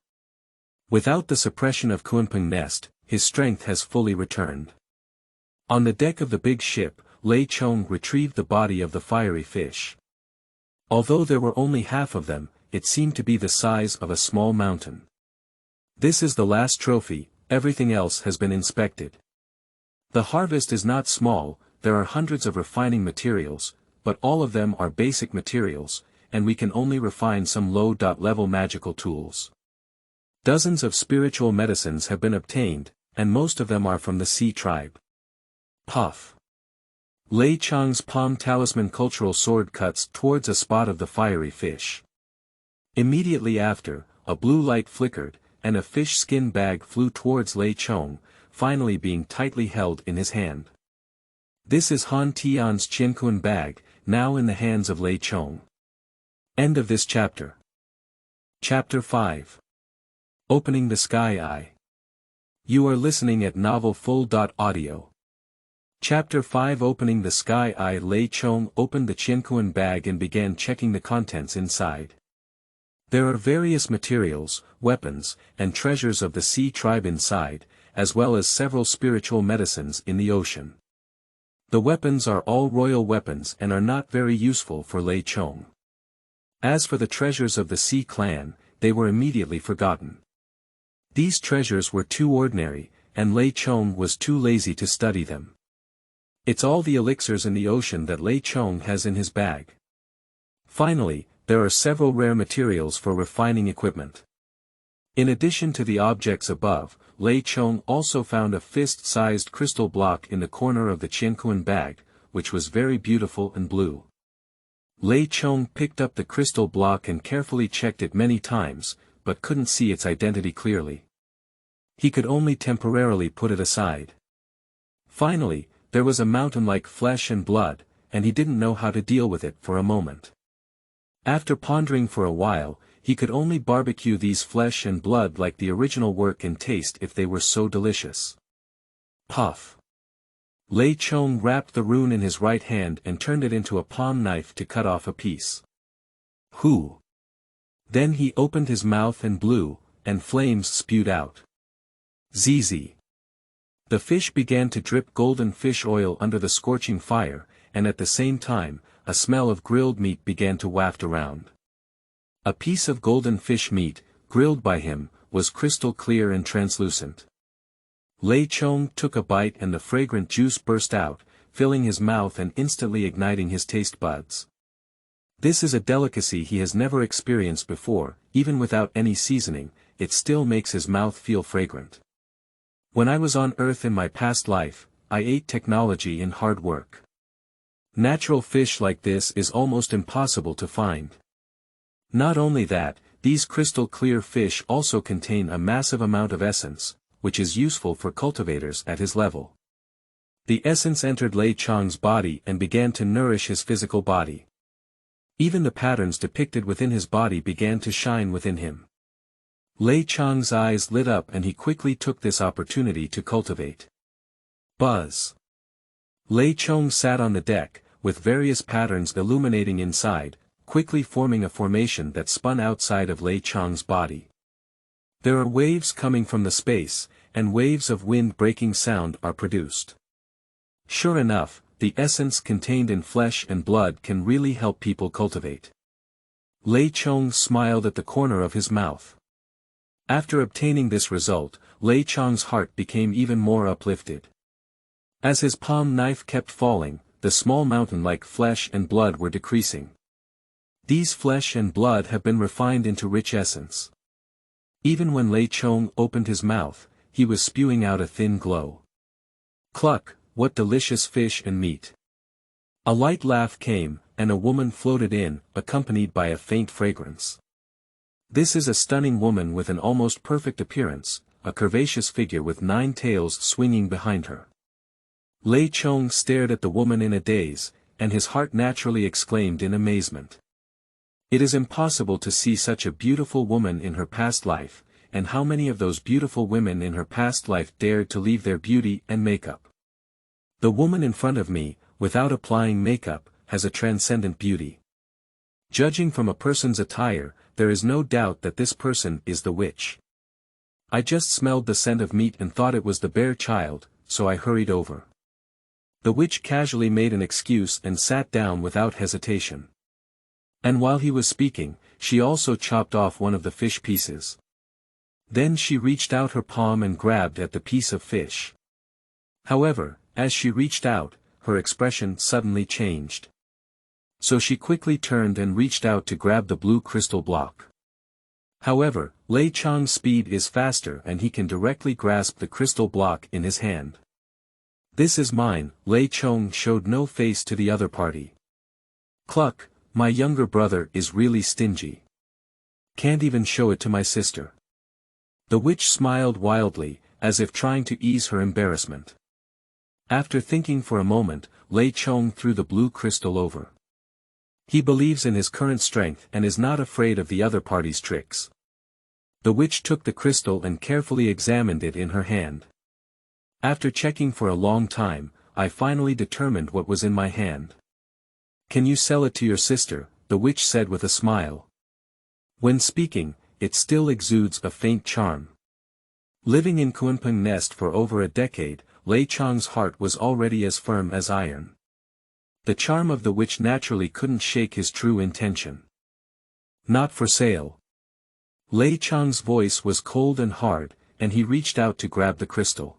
Without the suppression of Kunpeng nest, his strength has fully returned. On the deck of the big ship, Lei Chong retrieved the body of the fiery fish. Although there were only half of them, it seemed to be the size of a small mountain. This is the last trophy, everything else has been inspected. The harvest is not small, there are hundreds of refining materials, but all of them are basic materials, and we can only refine some low-level magical tools. Dozens of spiritual medicines have been obtained, and most of them are from the Sea tribe. Puff. Lei Chong's palm talisman cultural sword cuts towards a spot of the fiery fish. Immediately after, a blue light flickered, and a fish skin bag flew towards Lei Chong, finally being tightly held in his hand. This is Han Tian's Qiankun bag, now in the hands of Lei Chong. End of this chapter. Chapter 5. Opening the Sky Eye. You are listening at novelfull.audio. Chapter 5. Opening the Sky Eye. Lei Chong opened the Qiankun bag and began checking the contents inside. There are various materials, weapons, and treasures of the Sea tribe inside, as well as several spiritual medicines in the ocean. The weapons are all royal weapons and are not very useful for Lei Chong. As for the treasures of the Sea clan, they were immediately forgotten. These treasures were too ordinary, and Lei Chong was too lazy to study them. It's all the elixirs in the ocean that Lei Chong has in his bag. Finally, there are several rare materials for refining equipment. In addition to the objects above, Lei Chong also found a fist-sized crystal block in the corner of the Qianquan bag, which was very beautiful and blue. Lei Chong picked up the crystal block and carefully checked it many times, but couldn't see its identity clearly. He could only temporarily put it aside. Finally, there was a mountain like flesh and blood, and he didn't know how to deal with it for a moment. After pondering for a while, he could only barbecue these flesh and blood like the original work in taste if they were so delicious. Puff. Lei Chong wrapped the rune in his right hand and turned it into a palm knife to cut off a piece. Hoo! Then he opened his mouth and blew, and flames spewed out. Zzz. The fish began to drip golden fish oil under the scorching fire, and at the same time, a smell of grilled meat began to waft around. A piece of golden fish meat, grilled by him, was crystal clear and translucent. Lei Chong took a bite and the fragrant juice burst out, filling his mouth and instantly igniting his taste buds. This is a delicacy he has never experienced before, even without any seasoning, it still makes his mouth feel fragrant. When I was on Earth in my past life, I ate technology and hard work. Natural fish like this is almost impossible to find. Not only that, these crystal clear fish also contain a massive amount of essence, which is useful for cultivators at his level. The essence entered Lei Chong's body and began to nourish his physical body. Even the patterns depicted within his body began to shine within him. Lei Chong's eyes lit up and he quickly took this opportunity to cultivate. Buzz. Lei Chong sat on the deck, with various patterns illuminating inside, quickly forming a formation that spun outside of Lei Chong's body. There are waves coming from the space, and waves of wind-breaking sound are produced. Sure enough, the essence contained in flesh and blood can really help people cultivate. Lei Chong smiled at the corner of his mouth. After obtaining this result, Lei Chong's heart became even more uplifted. As his palm knife kept falling, the small mountain-like flesh and blood were decreasing. These flesh and blood have been refined into rich essence. Even when Lei Chong opened his mouth, he was spewing out a thin glow. Cluck, what delicious fish and meat! A light laugh came, and a woman floated in, accompanied by a faint fragrance. This is a stunning woman with an almost perfect appearance, a curvaceous figure with 9 tails swinging behind her. Lei Chong stared at the woman in a daze, and his heart naturally exclaimed in amazement. It is impossible to see such a beautiful woman in her past life, and how many of those beautiful women in her past life dared to leave their beauty and makeup? The woman in front of me, without applying makeup, has a transcendent beauty. Judging from a person's attire, there is no doubt that this person is the witch. I just smelled the scent of meat and thought it was the bear child, so I hurried over. The witch casually made an excuse and sat down without hesitation. And while he was speaking, she also chopped off one of the fish pieces. Then she reached out her palm and grabbed at the piece of fish. However, as she reached out, her expression suddenly changed. So she quickly turned and reached out to grab the blue crystal block. However, Lei Chong's speed is faster and he can directly grasp the crystal block in his hand. This is mine, Lei Chong showed no face to the other party. Cluck, my younger brother is really stingy. Can't even show it to my sister. The witch smiled wildly, as if trying to ease her embarrassment. After thinking for a moment, Lei Chong threw the blue crystal over. He believes in his current strength and is not afraid of the other party's tricks. The witch took the crystal and carefully examined it in her hand. After checking for a long time, I finally determined what was in my hand. Can you sell it to your sister? The witch said with a smile. When speaking, it still exudes a faint charm. Living in Kunpeng Nest for over a decade, Lei Chong's heart was already as firm as iron. The charm of the witch naturally couldn't shake his true intention. Not for sale. Lei Chong's voice was cold and hard, and he reached out to grab the crystal.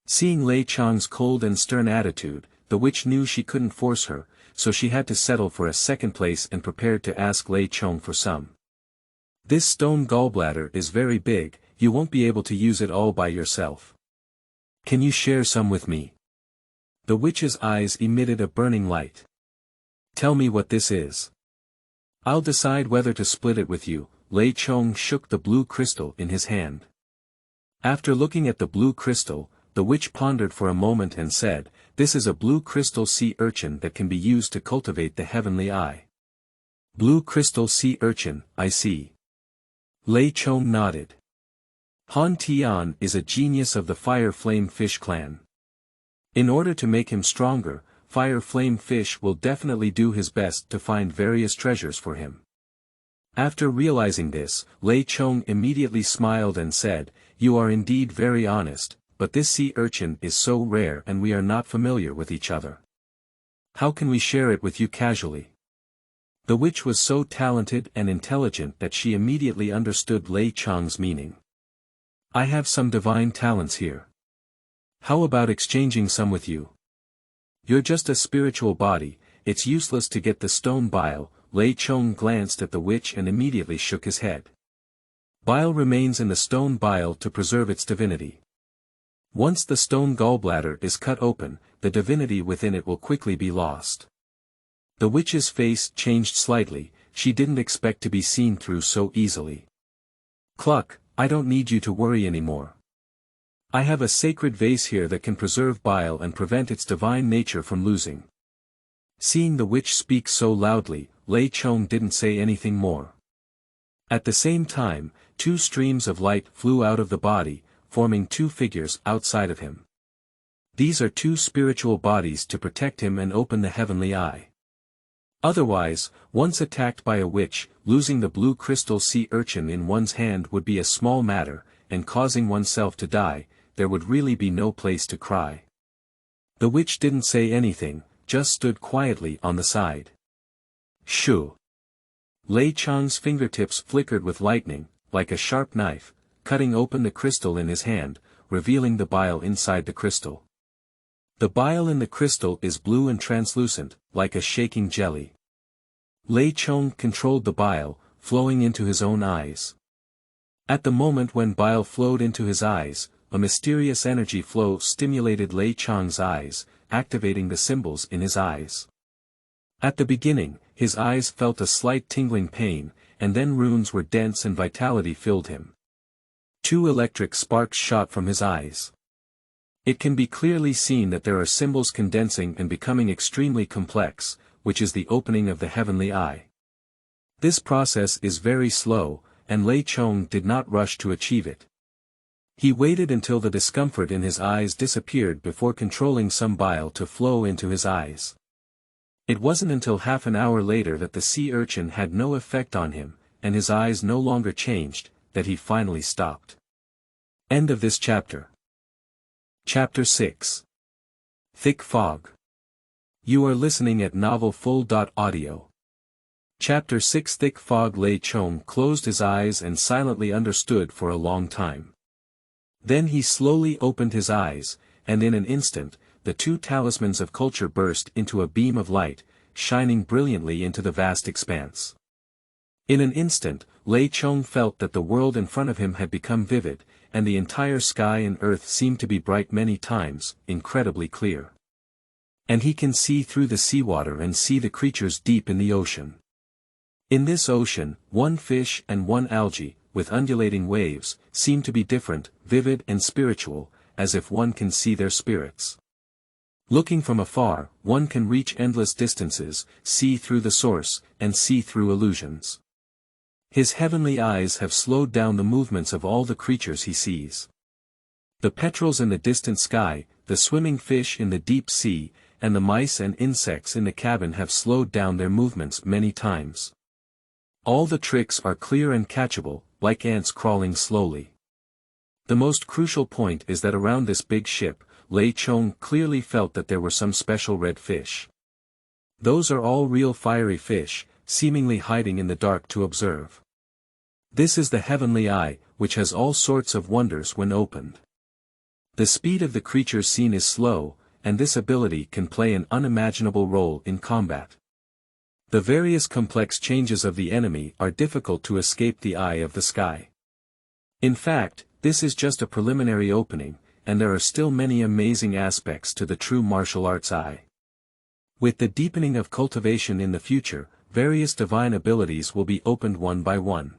Seeing Lei Chong's cold and stern attitude, the witch knew she couldn't force her, so she had to settle for a second place and prepared to ask Lei Chong for some. This stone gallbladder is very big, you won't be able to use it all by yourself. Can you share some with me? The witch's eyes emitted a burning light. Tell me what this is. I'll decide whether to split it with you. Lei Chong shook the blue crystal in his hand. After looking at the blue crystal, the witch pondered for a moment and said, "This is a blue crystal sea urchin that can be used to cultivate the heavenly eye." Blue crystal sea urchin, I see. Lei Chong nodded. Han Tian is a genius of the Fire Flame Fish clan. In order to make him stronger, Fire Flame Fish will definitely do his best to find various treasures for him. After realizing this, Lei Chong immediately smiled and said, "You are indeed very honest, but this sea urchin is so rare and we are not familiar with each other. How can we share it with you casually?" The witch was so talented and intelligent that she immediately understood Lei Chong's meaning. "I have some divine talents here. How about exchanging some with you? You're just a spiritual body, it's useless to get the stone bile." Lei Chong glanced at the witch and immediately shook his head. Bile remains in the stone bile to preserve its divinity. Once the stone gallbladder is cut open, the divinity within it will quickly be lost. The witch's face changed slightly, she didn't expect to be seen through so easily. "Cluck, I don't need you to worry anymore. I have a sacred vase here that can preserve bile and prevent its divine nature from losing." Seeing the witch speak so loudly, Lei Chong didn't say anything more. At the same time, two streams of light flew out of the body, forming two figures outside of him. These are two spiritual bodies to protect him and open the heavenly eye. Otherwise, once attacked by a witch, losing the blue crystal sea urchin in one's hand would be a small matter, and causing oneself to die, there would really be no place to cry. The witch didn't say anything, just stood quietly on the side. Shoo! Lei Chong's fingertips flickered with lightning, like a sharp knife, cutting open the crystal in his hand, revealing the bile inside the crystal. The bile in the crystal is blue and translucent, like a shaking jelly. Lei Chong controlled the bile, flowing into his own eyes. At the moment when bile flowed into his eyes, a mysterious energy flow stimulated Lei Chong's eyes, activating the symbols in his eyes. At the beginning, his eyes felt a slight tingling pain, and then runes were dense and vitality filled him. Two electric sparks shot from his eyes. It can be clearly seen that there are symbols condensing and becoming extremely complex, which is the opening of the heavenly eye. This process is very slow, and Lei Chong did not rush to achieve it. He waited until the discomfort in his eyes disappeared before controlling some bile to flow into his eyes. It wasn't until half an hour later that the sea urchin had no effect on him, and his eyes no longer changed, that he finally stopped. End of this chapter. Chapter 6. Thick Fog. You are listening at novelfull.audio. Chapter 6. Thick Fog. Lei Chong closed his eyes and silently understood for a long time. Then he slowly opened his eyes, and in an instant, the two talismans of culture burst into a beam of light, shining brilliantly into the vast expanse. In an instant, Lei Chong felt that the world in front of him had become vivid, and the entire sky and earth seemed to be bright many times, incredibly clear. And he can see through the seawater and see the creatures deep in the ocean. In this ocean, one fish and one algae, with undulating waves, seem to be different, vivid and spiritual, as if one can see their spirits. Looking from afar, one can reach endless distances, see through the source, and see through illusions. His heavenly eyes have slowed down the movements of all the creatures he sees. The petrels in the distant sky, the swimming fish in the deep sea, and the mice and insects in the cabin have slowed down their movements many times. All the tricks are clear and catchable, like ants crawling slowly. The most crucial point is that around this big ship, Lei Chong clearly felt that there were some special red fish. Those are all real fiery fish, seemingly hiding in the dark to observe. This is the heavenly eye, which has all sorts of wonders when opened. The speed of the creatures seen is slow, and this ability can play an unimaginable role in combat. The various complex changes of the enemy are difficult to escape the eye of the sky. In fact, this is just a preliminary opening, and there are still many amazing aspects to the true martial arts eye. With the deepening of cultivation in the future, various divine abilities will be opened one by one.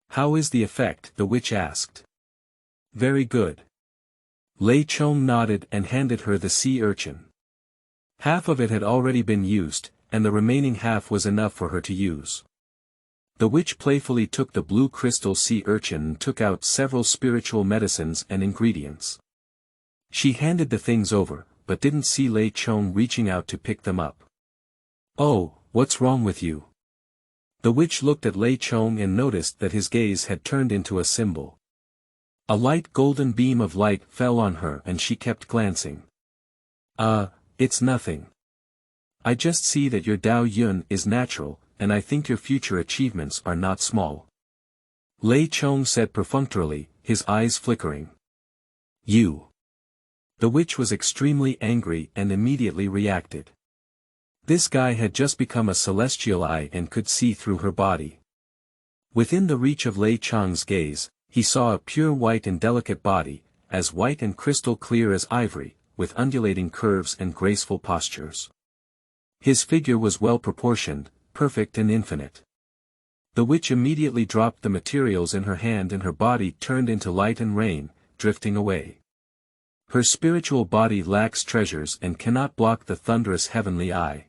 How is the effect? The witch asked. Very good. Lei Chong nodded and handed her the sea urchin. Half of it had already been used, and the remaining half was enough for her to use. The witch playfully took the blue crystal sea urchin and took out several spiritual medicines and ingredients. She handed the things over, but didn't see Lei Chong reaching out to pick them up. Oh, what's wrong with you? The witch looked at Lei Chong and noticed that his gaze had turned into a symbol. A light golden beam of light fell on her and she kept glancing. It's nothing. I just see that your Dao Yun is natural, and I think your future achievements are not small. Lei Chong said perfunctorily, his eyes flickering. You. The witch was extremely angry and immediately reacted. This guy had just become a celestial eye and could see through her body. Within the reach of Lei Chong's gaze, he saw a pure white and delicate body, as white and crystal clear as ivory, with undulating curves and graceful postures. His figure was well proportioned, perfect and infinite. The witch immediately dropped the materials in her hand and her body turned into light and rain, drifting away. Her spiritual body lacks treasures and cannot block the thunderous heavenly eye.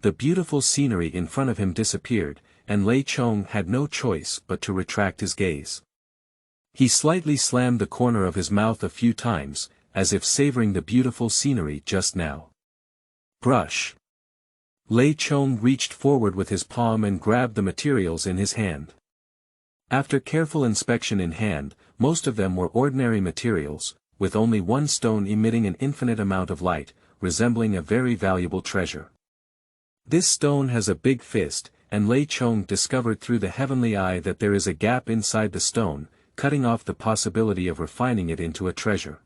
The beautiful scenery in front of him disappeared, and Lei Chong had no choice but to retract his gaze. He slightly slammed the corner of his mouth a few times, as if savoring the beautiful scenery just now. Brush. Lei Chong reached forward with his palm and grabbed the materials in his hand. After careful inspection in hand, most of them were ordinary materials, with only one stone emitting an infinite amount of light, resembling a very valuable treasure. This stone has a big fist, and Lei Chong discovered through the heavenly eye that there is a gap inside the stone, cutting off the possibility of refining it into a treasure.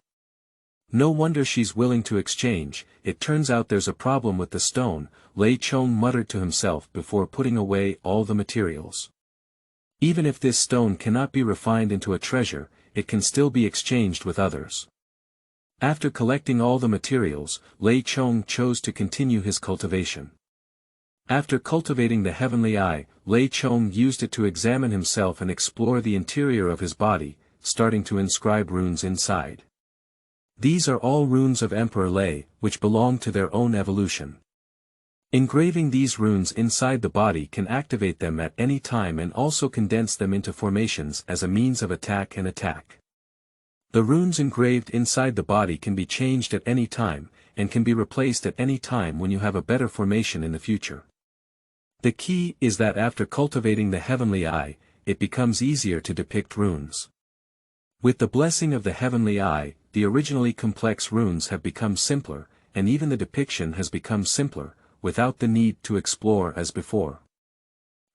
No wonder she's willing to exchange, it turns out there's a problem with the stone, Lei Chong muttered to himself before putting away all the materials. Even if this stone cannot be refined into a treasure, it can still be exchanged with others. After collecting all the materials, Lei Chong chose to continue his cultivation. After cultivating the heavenly eye, Lei Chong used it to examine himself and explore the interior of his body, starting to inscribe runes inside. These are all runes of Emperor Lei, which belong to their own evolution. Engraving these runes inside the body can activate them at any time and also condense them into formations as a means of attack and attack. The runes engraved inside the body can be changed at any time, and can be replaced at any time when you have a better formation in the future. The key is that after cultivating the heavenly eye, it becomes easier to depict runes. With the blessing of the heavenly eye, the originally complex runes have become simpler, and even the depiction has become simpler, without the need to explore as before.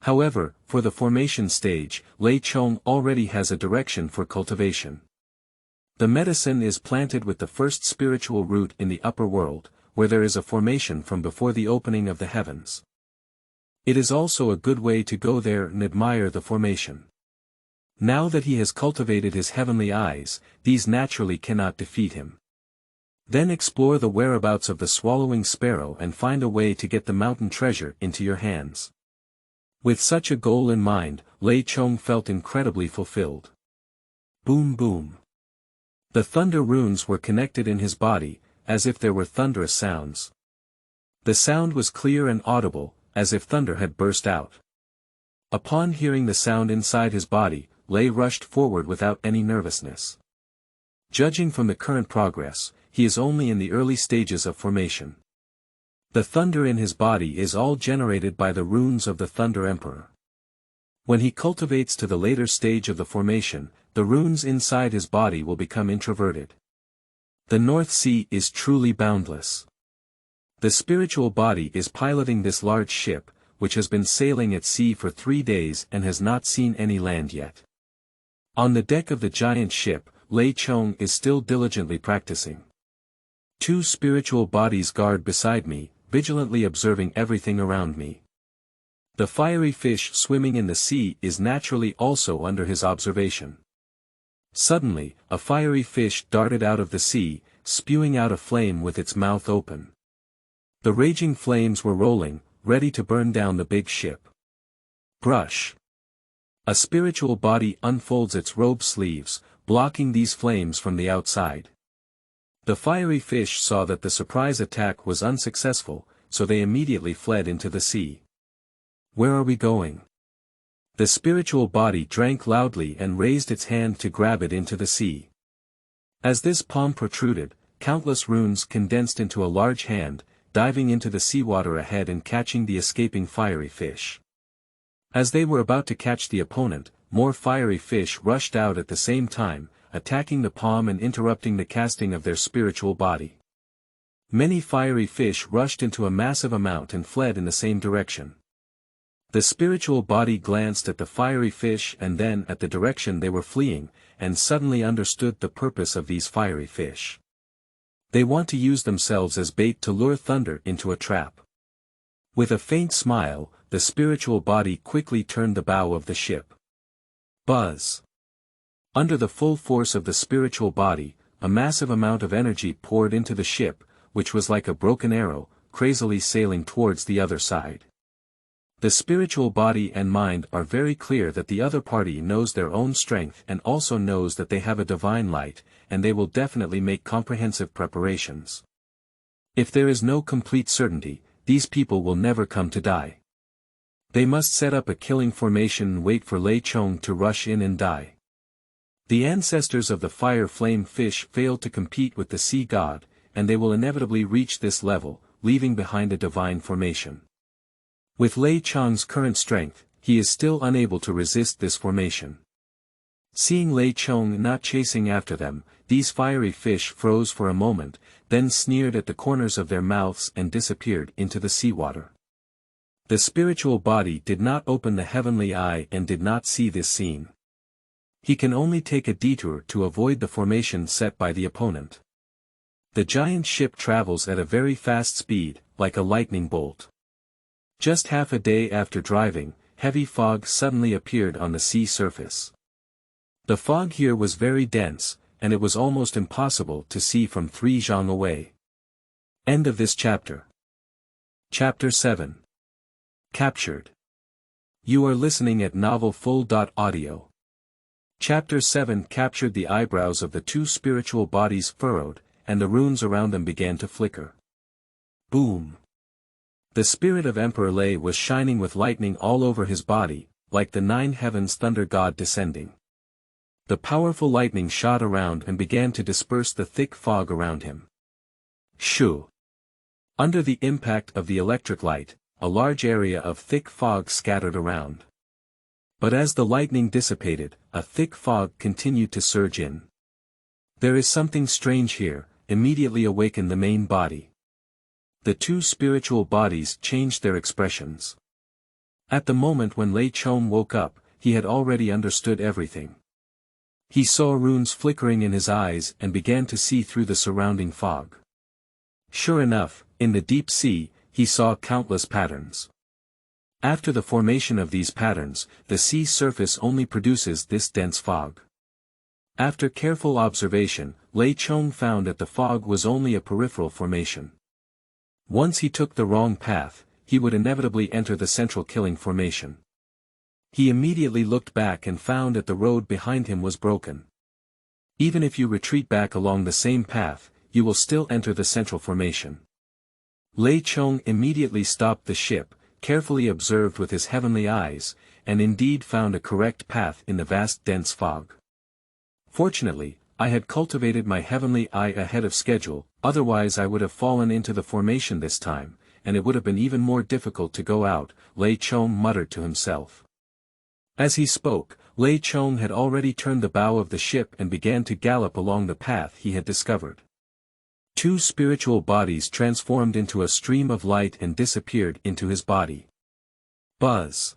However, for the formation stage, Lei Chong already has a direction for cultivation. The medicine is planted with the first spiritual root in the upper world, where there is a formation from before the opening of the heavens. It is also a good way to go there and admire the formation. Now that he has cultivated his heavenly eyes, these naturally cannot defeat him. Then explore the whereabouts of the swallowing sparrow and find a way to get the mountain treasure into your hands. With such a goal in mind, Lei Chong felt incredibly fulfilled. Boom boom. The thunder runes were connected in his body, as if there were thunderous sounds. The sound was clear and audible, as if thunder had burst out. Upon hearing the sound inside his body, Lei rushed forward without any nervousness. Judging from the current progress, he is only in the early stages of formation. The thunder in his body is all generated by the runes of the Thunder Emperor. When he cultivates to the later stage of the formation, the runes inside his body will become introverted. The North Sea is truly boundless. The spiritual body is piloting this large ship, which has been sailing at sea for 3 days and has not seen any land yet. On the deck of the giant ship, Lei Chong is still diligently practicing. Two spiritual bodies guard beside me, vigilantly observing everything around me. The fiery fish swimming in the sea is naturally also under his observation. Suddenly, a fiery fish darted out of the sea, spewing out a flame with its mouth open. The raging flames were rolling, ready to burn down the big ship. Brush. A spiritual body unfolds its robe sleeves, blocking these flames from the outside. The fiery fish saw that the surprise attack was unsuccessful, so they immediately fled into the sea. Where are we going? The spiritual body drank loudly and raised its hand to grab it into the sea. As this palm protruded, countless runes condensed into a large hand, diving into the seawater ahead and catching the escaping fiery fish. As they were about to catch the opponent, more fiery fish rushed out at the same time, attacking the palm and interrupting the casting of their spiritual body. Many fiery fish rushed into a massive amount and fled in the same direction. The spiritual body glanced at the fiery fish and then at the direction they were fleeing, and suddenly understood the purpose of these fiery fish. They want to use themselves as bait to lure thunder into a trap. With a faint smile, the spiritual body quickly turned the bow of the ship. Buzz. Under the full force of the spiritual body, a massive amount of energy poured into the ship, which was like a broken arrow, crazily sailing towards the other side. The spiritual body and mind are very clear that the other party knows their own strength and also knows that they have a divine light, and they will definitely make comprehensive preparations. If there is no complete certainty, these people will never come to die. They must set up a killing formation and wait for Lei Chong to rush in and die. The ancestors of the fire flame fish failed to compete with the sea god, and they will inevitably reach this level, leaving behind a divine formation. With Lei Chong's current strength, he is still unable to resist this formation. Seeing Lei Chong not chasing after them, these fiery fish froze for a moment, then sneered at the corners of their mouths and disappeared into the seawater. The spiritual body did not open the heavenly eye and did not see this scene. He can only take a detour to avoid the formation set by the opponent. The giant ship travels at a very fast speed, like a lightning bolt. Just half a day after driving, heavy fog suddenly appeared on the sea surface. The fog here was very dense, and it was almost impossible to see from 3 zhang away. End of this chapter. Chapter 7. Captured. You are listening at novelfull.audio. Chapter 7 captured. The eyebrows of the two spiritual bodies furrowed, and the runes around them began to flicker. Boom. The spirit of Emperor Lei was shining with lightning all over his body, like the 9 heavens thunder god descending. The powerful lightning shot around and began to disperse the thick fog around him. Shoo! Under the impact of the electric light, a large area of thick fog scattered around. But as the lightning dissipated, a thick fog continued to surge in. There is something strange here, immediately awakened the main body. The two spiritual bodies changed their expressions. At the moment when Lei Chong woke up, he had already understood everything. He saw runes flickering in his eyes and began to see through the surrounding fog. Sure enough, in the deep sea, he saw countless patterns. After the formation of these patterns, the sea surface only produces this dense fog. After careful observation, Lei Chong found that the fog was only a peripheral formation. Once he took the wrong path, he would inevitably enter the central killing formation. He immediately looked back and found that the road behind him was broken. Even if you retreat back along the same path, you will still enter the central formation. Lei Chong immediately stopped the ship, carefully observed with his heavenly eyes, and indeed found a correct path in the vast dense fog. Fortunately, I had cultivated my heavenly eye ahead of schedule, otherwise I would have fallen into the formation this time, and it would have been even more difficult to go out, Lei Chong muttered to himself. As he spoke, Lei Chong had already turned the bow of the ship and began to gallop along the path he had discovered. Two spiritual bodies transformed into a stream of light and disappeared into his body. Buzz.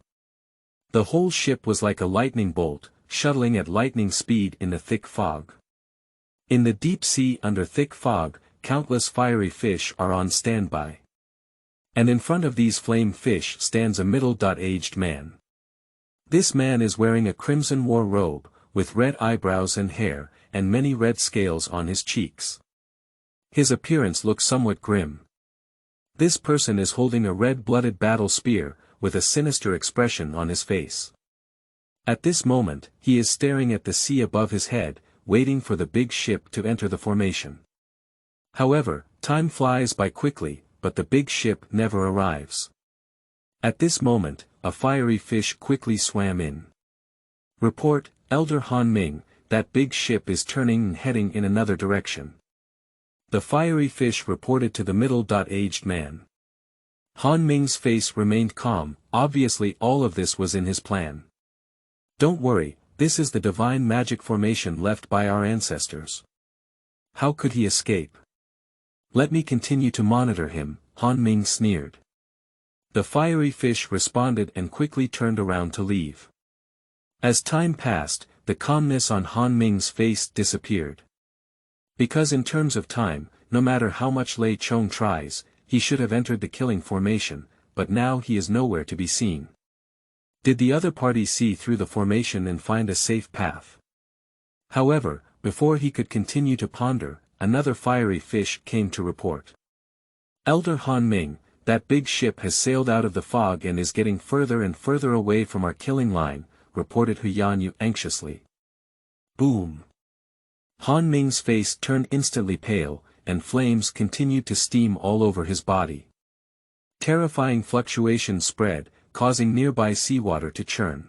The whole ship was like a lightning bolt, shuttling at lightning speed in the thick fog. In the deep sea under thick fog, countless fiery fish are on standby. And in front of these flame fish stands a middle-aged man. This man is wearing a crimson war robe, with red eyebrows and hair, and many red scales on his cheeks. His appearance looks somewhat grim. This person is holding a red-blooded battle spear, with a sinister expression on his face. At this moment, he is staring at the sea above his head, waiting for the big ship to enter the formation. However, time flies by quickly, but the big ship never arrives. At this moment, a fiery fish quickly swam in. Report, Elder Han Ming, that big ship is turning and heading in another direction. The fiery fish reported to the middle-aged man. Han Ming's face remained calm, obviously all of this was in his plan. Don't worry, this is the divine magic formation left by our ancestors. How could he escape? Let me continue to monitor him, Han Ming sneered. The fiery fish responded and quickly turned around to leave. As time passed, the calmness on Han Ming's face disappeared. Because in terms of time, no matter how much Lei Chong tries, he should have entered the killing formation, but now he is nowhere to be seen. Did the other party see through the formation and find a safe path? However, before he could continue to ponder, another fiery fish came to report. Elder Han Ming, that big ship has sailed out of the fog and is getting further and further away from our killing line, reported Hu Yanyu anxiously. Boom! Han Ming's face turned instantly pale, and flames continued to steam all over his body. Terrifying fluctuations spread, causing nearby seawater to churn.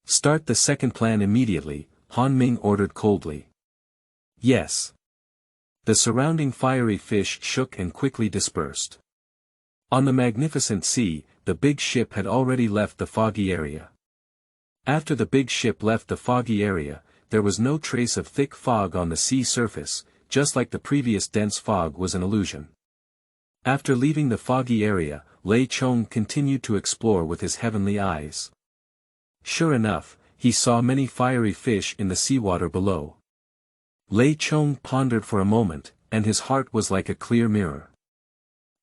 Start the second plan immediately, Han Ming ordered coldly. Yes. The surrounding fiery fish shook and quickly dispersed. On the magnificent sea, the big ship had already left the foggy area. After the big ship left the foggy area, there was no trace of thick fog on the sea surface, just like the previous dense fog was an illusion. After leaving the foggy area, Lei Chong continued to explore with his heavenly eyes. Sure enough, he saw many fiery fish in the seawater below. Lei Chong pondered for a moment, and his heart was like a clear mirror.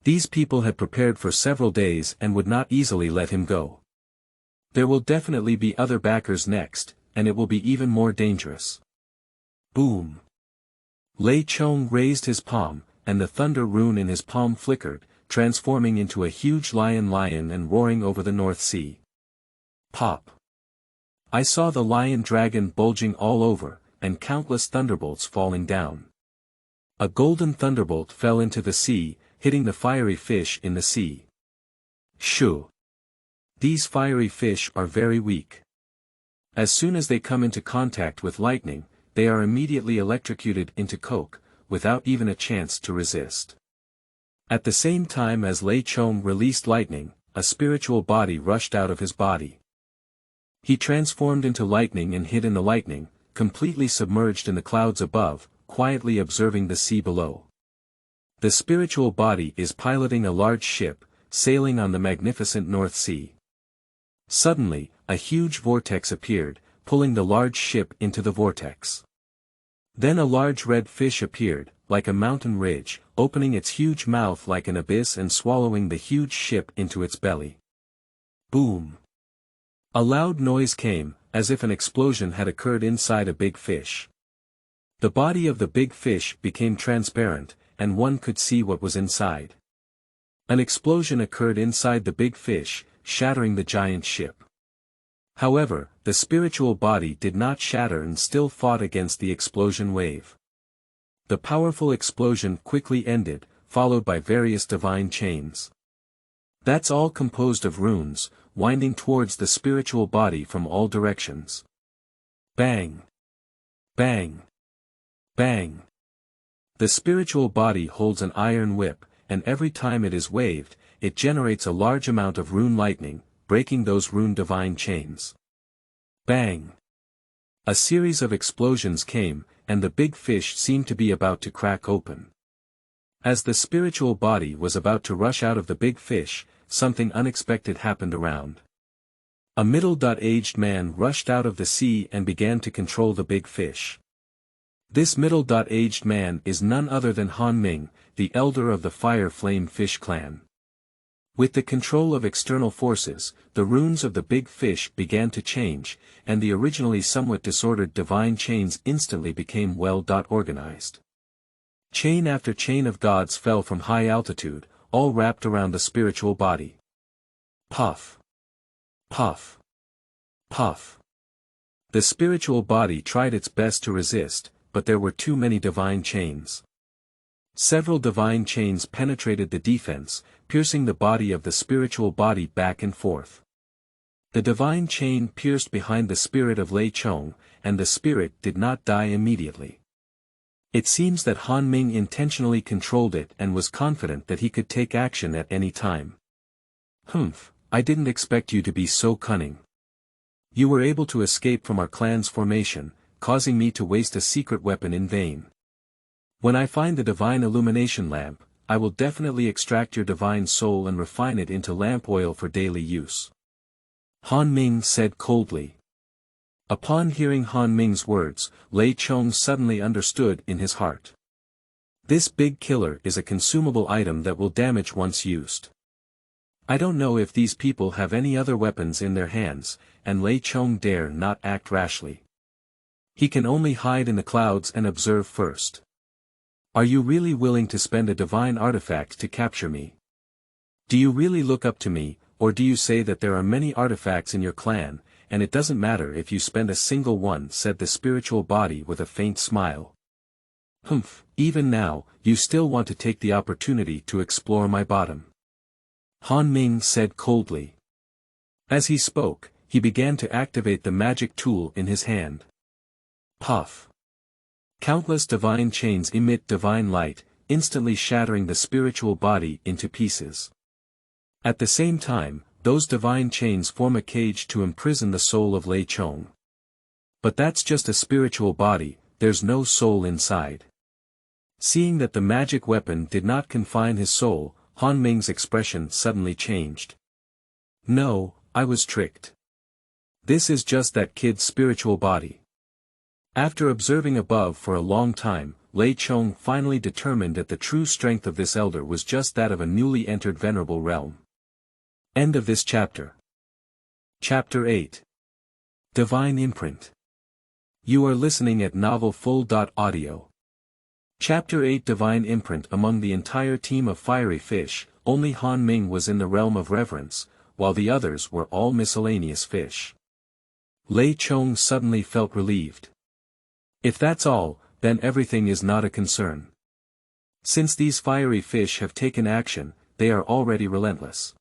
These people had prepared for several days and would not easily let him go. There will definitely be other backers next, and it will be even more dangerous. Boom! Lei Chong raised his palm, and the thunder rune in his palm flickered, transforming into a huge lion and roaring over the North Sea. Pop! I saw the lion dragon bulging all over, and countless thunderbolts falling down. A golden thunderbolt fell into the sea, hitting the fiery fish in the sea. Shoo! These fiery fish are very weak. As soon as they come into contact with lightning, they are immediately electrocuted into coke, without even a chance to resist. At the same time as Lei Chong released lightning, a spiritual body rushed out of his body. He transformed into lightning and hid in the lightning, completely submerged in the clouds above, quietly observing the sea below. The spiritual body is piloting a large ship, sailing on the magnificent North Sea. Suddenly, a huge vortex appeared, pulling the large ship into the vortex. Then a large red fish appeared, like a mountain ridge, opening its huge mouth like an abyss and swallowing the huge ship into its belly. Boom! A loud noise came, as if an explosion had occurred inside a big fish. The body of the big fish became transparent, and one could see what was inside. An explosion occurred inside the big fish, shattering the giant ship. However, the spiritual body did not shatter and still fought against the explosion wave. The powerful explosion quickly ended, followed by various divine chains. That's all composed of runes, winding towards the spiritual body from all directions. Bang! Bang! Bang! The spiritual body holds an iron whip, and every time it is waved, it generates a large amount of rune lightning, breaking those rune divine chains. Bang! A series of explosions came, and the big fish seemed to be about to crack open. As the spiritual body was about to rush out of the big fish, something unexpected happened around. A middle-aged man rushed out of the sea and began to control the big fish. This middle-aged man is none other than Han Ming, the elder of the Fire Flame Fish clan. With the control of external forces, the runes of the big fish began to change, and the originally somewhat disordered divine chains instantly became well-organized. Chain after chain of gods fell from high altitude, all wrapped around the spiritual body. Puff. Puff. Puff. The spiritual body tried its best to resist, but there were too many divine chains. Several divine chains penetrated the defense, piercing the body of the spiritual body back and forth. The divine chain pierced behind the spirit of Lei Chong, and the spirit did not die immediately. It seems that Han Ming intentionally controlled it and was confident that he could take action at any time. Humph, I didn't expect you to be so cunning. You were able to escape from our clan's formation, causing me to waste a secret weapon in vain. When I find the divine illumination lamp, I will definitely extract your divine soul and refine it into lamp oil for daily use. Han Ming said coldly. Upon hearing Han Ming's words, Lei Chong suddenly understood in his heart. This big killer is a consumable item that will damage once used. I don't know if these people have any other weapons in their hands, and Lei Chong dare not act rashly. He can only hide in the clouds and observe first. Are you really willing to spend a divine artifact to capture me? Do you really look up to me, or do you say that there are many artifacts in your clan, and it doesn't matter if you spend a single one, said the spiritual body with a faint smile. Humph, even now, you still want to take the opportunity to explore my bottom. Han Ming said coldly. As he spoke, he began to activate the magic tool in his hand. Puff. Countless divine chains emit divine light, instantly shattering the spiritual body into pieces. At the same time, those divine chains form a cage to imprison the soul of Lei Chong. But that's just a spiritual body, there's no soul inside. Seeing that the magic weapon did not confine his soul, Han Ming's expression suddenly changed. No, I was tricked. This is just that kid's spiritual body. After observing above for a long time, Lei Chong finally determined that the true strength of this elder was just that of a newly entered venerable realm. End of this chapter. Chapter 8. Divine Imprint. You are listening at novelfull.audio. Chapter 8 Divine Imprint. Among the entire team of fiery fish, only Han Ming was in the realm of reverence, while the others were all miscellaneous fish. Lei Chong suddenly felt relieved. If that's all, then everything is not a concern. Since these fiery fish have taken action, they are already relentless.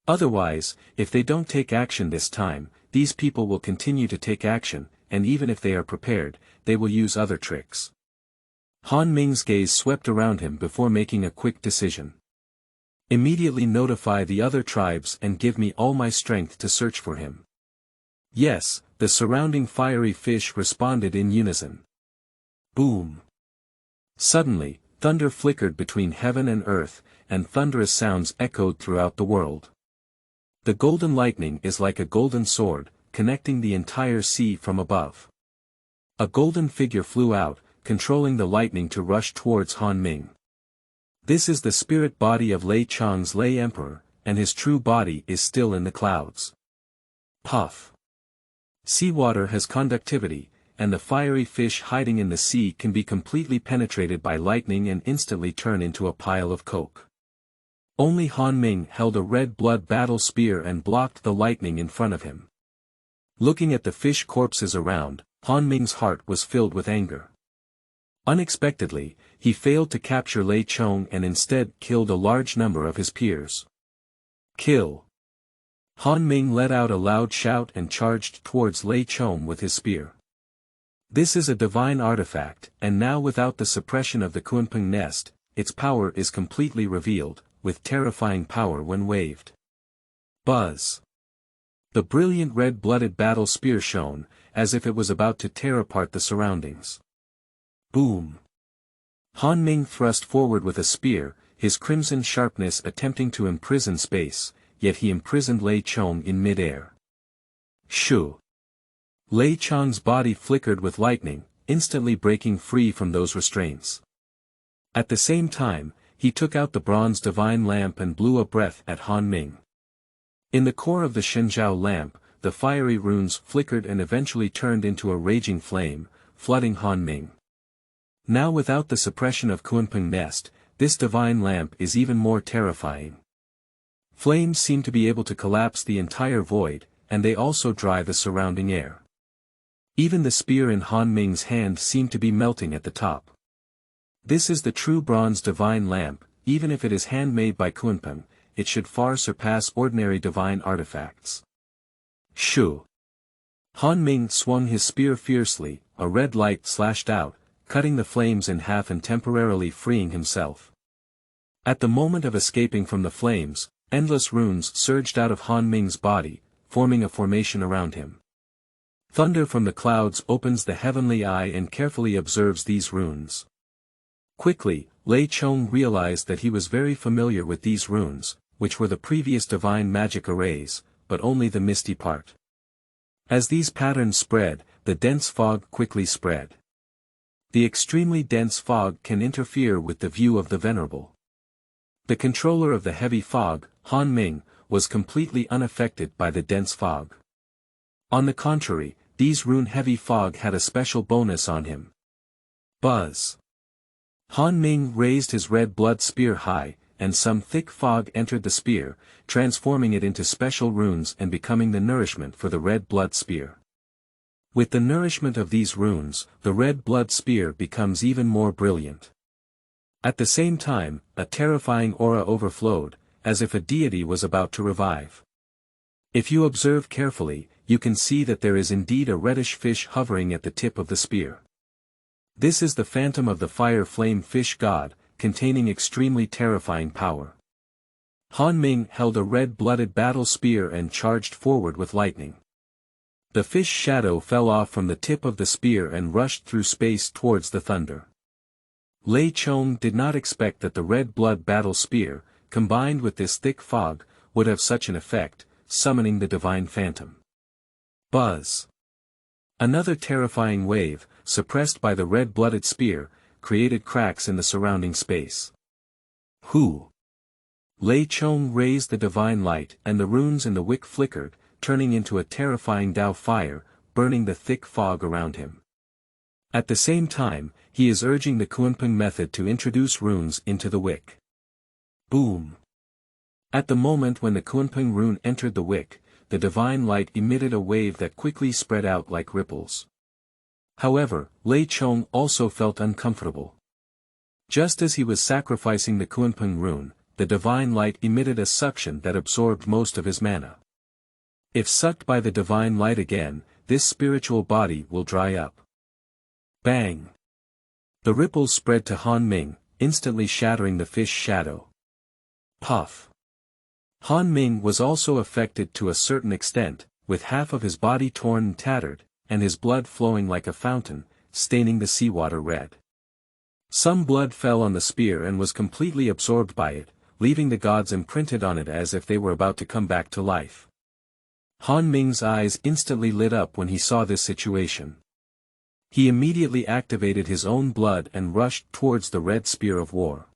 Otherwise, if they don't take action this time, these people will continue to take action, and even if they are prepared, they will use other tricks. Han Ming's gaze swept around him before making a quick decision. Immediately notify the other tribes and give me all my strength to search for him. Yes, the surrounding fiery fish responded in unison. Boom! Suddenly, thunder flickered between heaven and earth, and thunderous sounds echoed throughout the world. The golden lightning is like a golden sword, connecting the entire sea from above. A golden figure flew out, controlling the lightning to rush towards Han Ming. This is the spirit body of Lei Chong's Lei Emperor, and his true body is still in the clouds. Puff! Seawater has conductivity, and the fiery fish hiding in the sea can be completely penetrated by lightning and instantly turn into a pile of coke. Only Han Ming held a red blood battle spear and blocked the lightning in front of him. Looking at the fish corpses around, Han Ming's heart was filled with anger. Unexpectedly, he failed to capture Lei Chong and instead killed a large number of his peers. Kill! Han Ming let out a loud shout and charged towards Lei Chong with his spear. This is a divine artifact, and now without the suppression of the Kunpeng nest, its power is completely revealed, with terrifying power when waved. Buzz! The brilliant red-blooded battle spear shone, as if it was about to tear apart the surroundings. Boom! Han Ming thrust forward with a spear, his crimson sharpness attempting to imprison space, yet he imprisoned Lei Chong in mid-air. Shoo! Lei Chong's body flickered with lightning, instantly breaking free from those restraints. At the same time, he took out the bronze divine lamp and blew a breath at Han Ming. In the core of the Shenjiao lamp, the fiery runes flickered and eventually turned into a raging flame, flooding Han Ming. Now without the suppression of Kunpeng Nest, this divine lamp is even more terrifying. Flames seem to be able to collapse the entire void, and they also dry the surrounding air. Even the spear in Han Ming's hand seemed to be melting at the top. This is the true bronze divine lamp. Even if it is handmade by Kunpeng, it should far surpass ordinary divine artifacts. Shoo! Han Ming swung his spear fiercely, a red light slashed out, cutting the flames in half and temporarily freeing himself. At the moment of escaping from the flames, endless runes surged out of Han Ming's body, forming a formation around him. Thunder from the clouds opens the heavenly eye and carefully observes these runes. Quickly, Lei Chong realized that he was very familiar with these runes, which were the previous divine magic arrays, but only the misty part. As these patterns spread, the dense fog quickly spread. The extremely dense fog can interfere with the view of the venerable. The controller of the heavy fog, Han Ming, was completely unaffected by the dense fog. On the contrary, these rune-heavy fog had a special bonus on him. Buzz! Han Ming raised his red blood spear high, and some thick fog entered the spear, transforming it into special runes and becoming the nourishment for the red blood spear. With the nourishment of these runes, the red blood spear becomes even more brilliant. At the same time, a terrifying aura overflowed, as if a deity was about to revive. If you observe carefully, you can see that there is indeed a reddish fish hovering at the tip of the spear. This is the phantom of the fire flame fish god, containing extremely terrifying power. Han Ming held a red-blooded battle spear and charged forward with lightning. The fish shadow fell off from the tip of the spear and rushed through space towards the thunder. Lei Chong did not expect that the red blood battle spear, combined with this thick fog, would have such an effect, summoning the divine phantom. Buzz! Another terrifying wave, suppressed by the red-blooded spear, created cracks in the surrounding space. Who? Lei Chong raised the divine light and the runes in the wick flickered, turning into a terrifying Dao fire, burning the thick fog around him. At the same time, he is urging the Kunpeng method to introduce runes into the wick. Boom! At the moment when the Kunpeng rune entered the wick, the divine light emitted a wave that quickly spread out like ripples. However, Lei Chong also felt uncomfortable. Just as he was sacrificing the Kunpeng rune, the divine light emitted a suction that absorbed most of his mana. If sucked by the divine light again, this spiritual body will dry up. Bang! The ripples spread to Han Ming, instantly shattering the fish shadow. Puff! Han Ming was also affected to a certain extent, with half of his body torn and tattered, and his blood flowing like a fountain, staining the seawater red. Some blood fell on the spear and was completely absorbed by it, leaving the gods imprinted on it as if they were about to come back to life. Han Ming's eyes instantly lit up when he saw this situation. He immediately activated his own blood and rushed towards the red spear of war.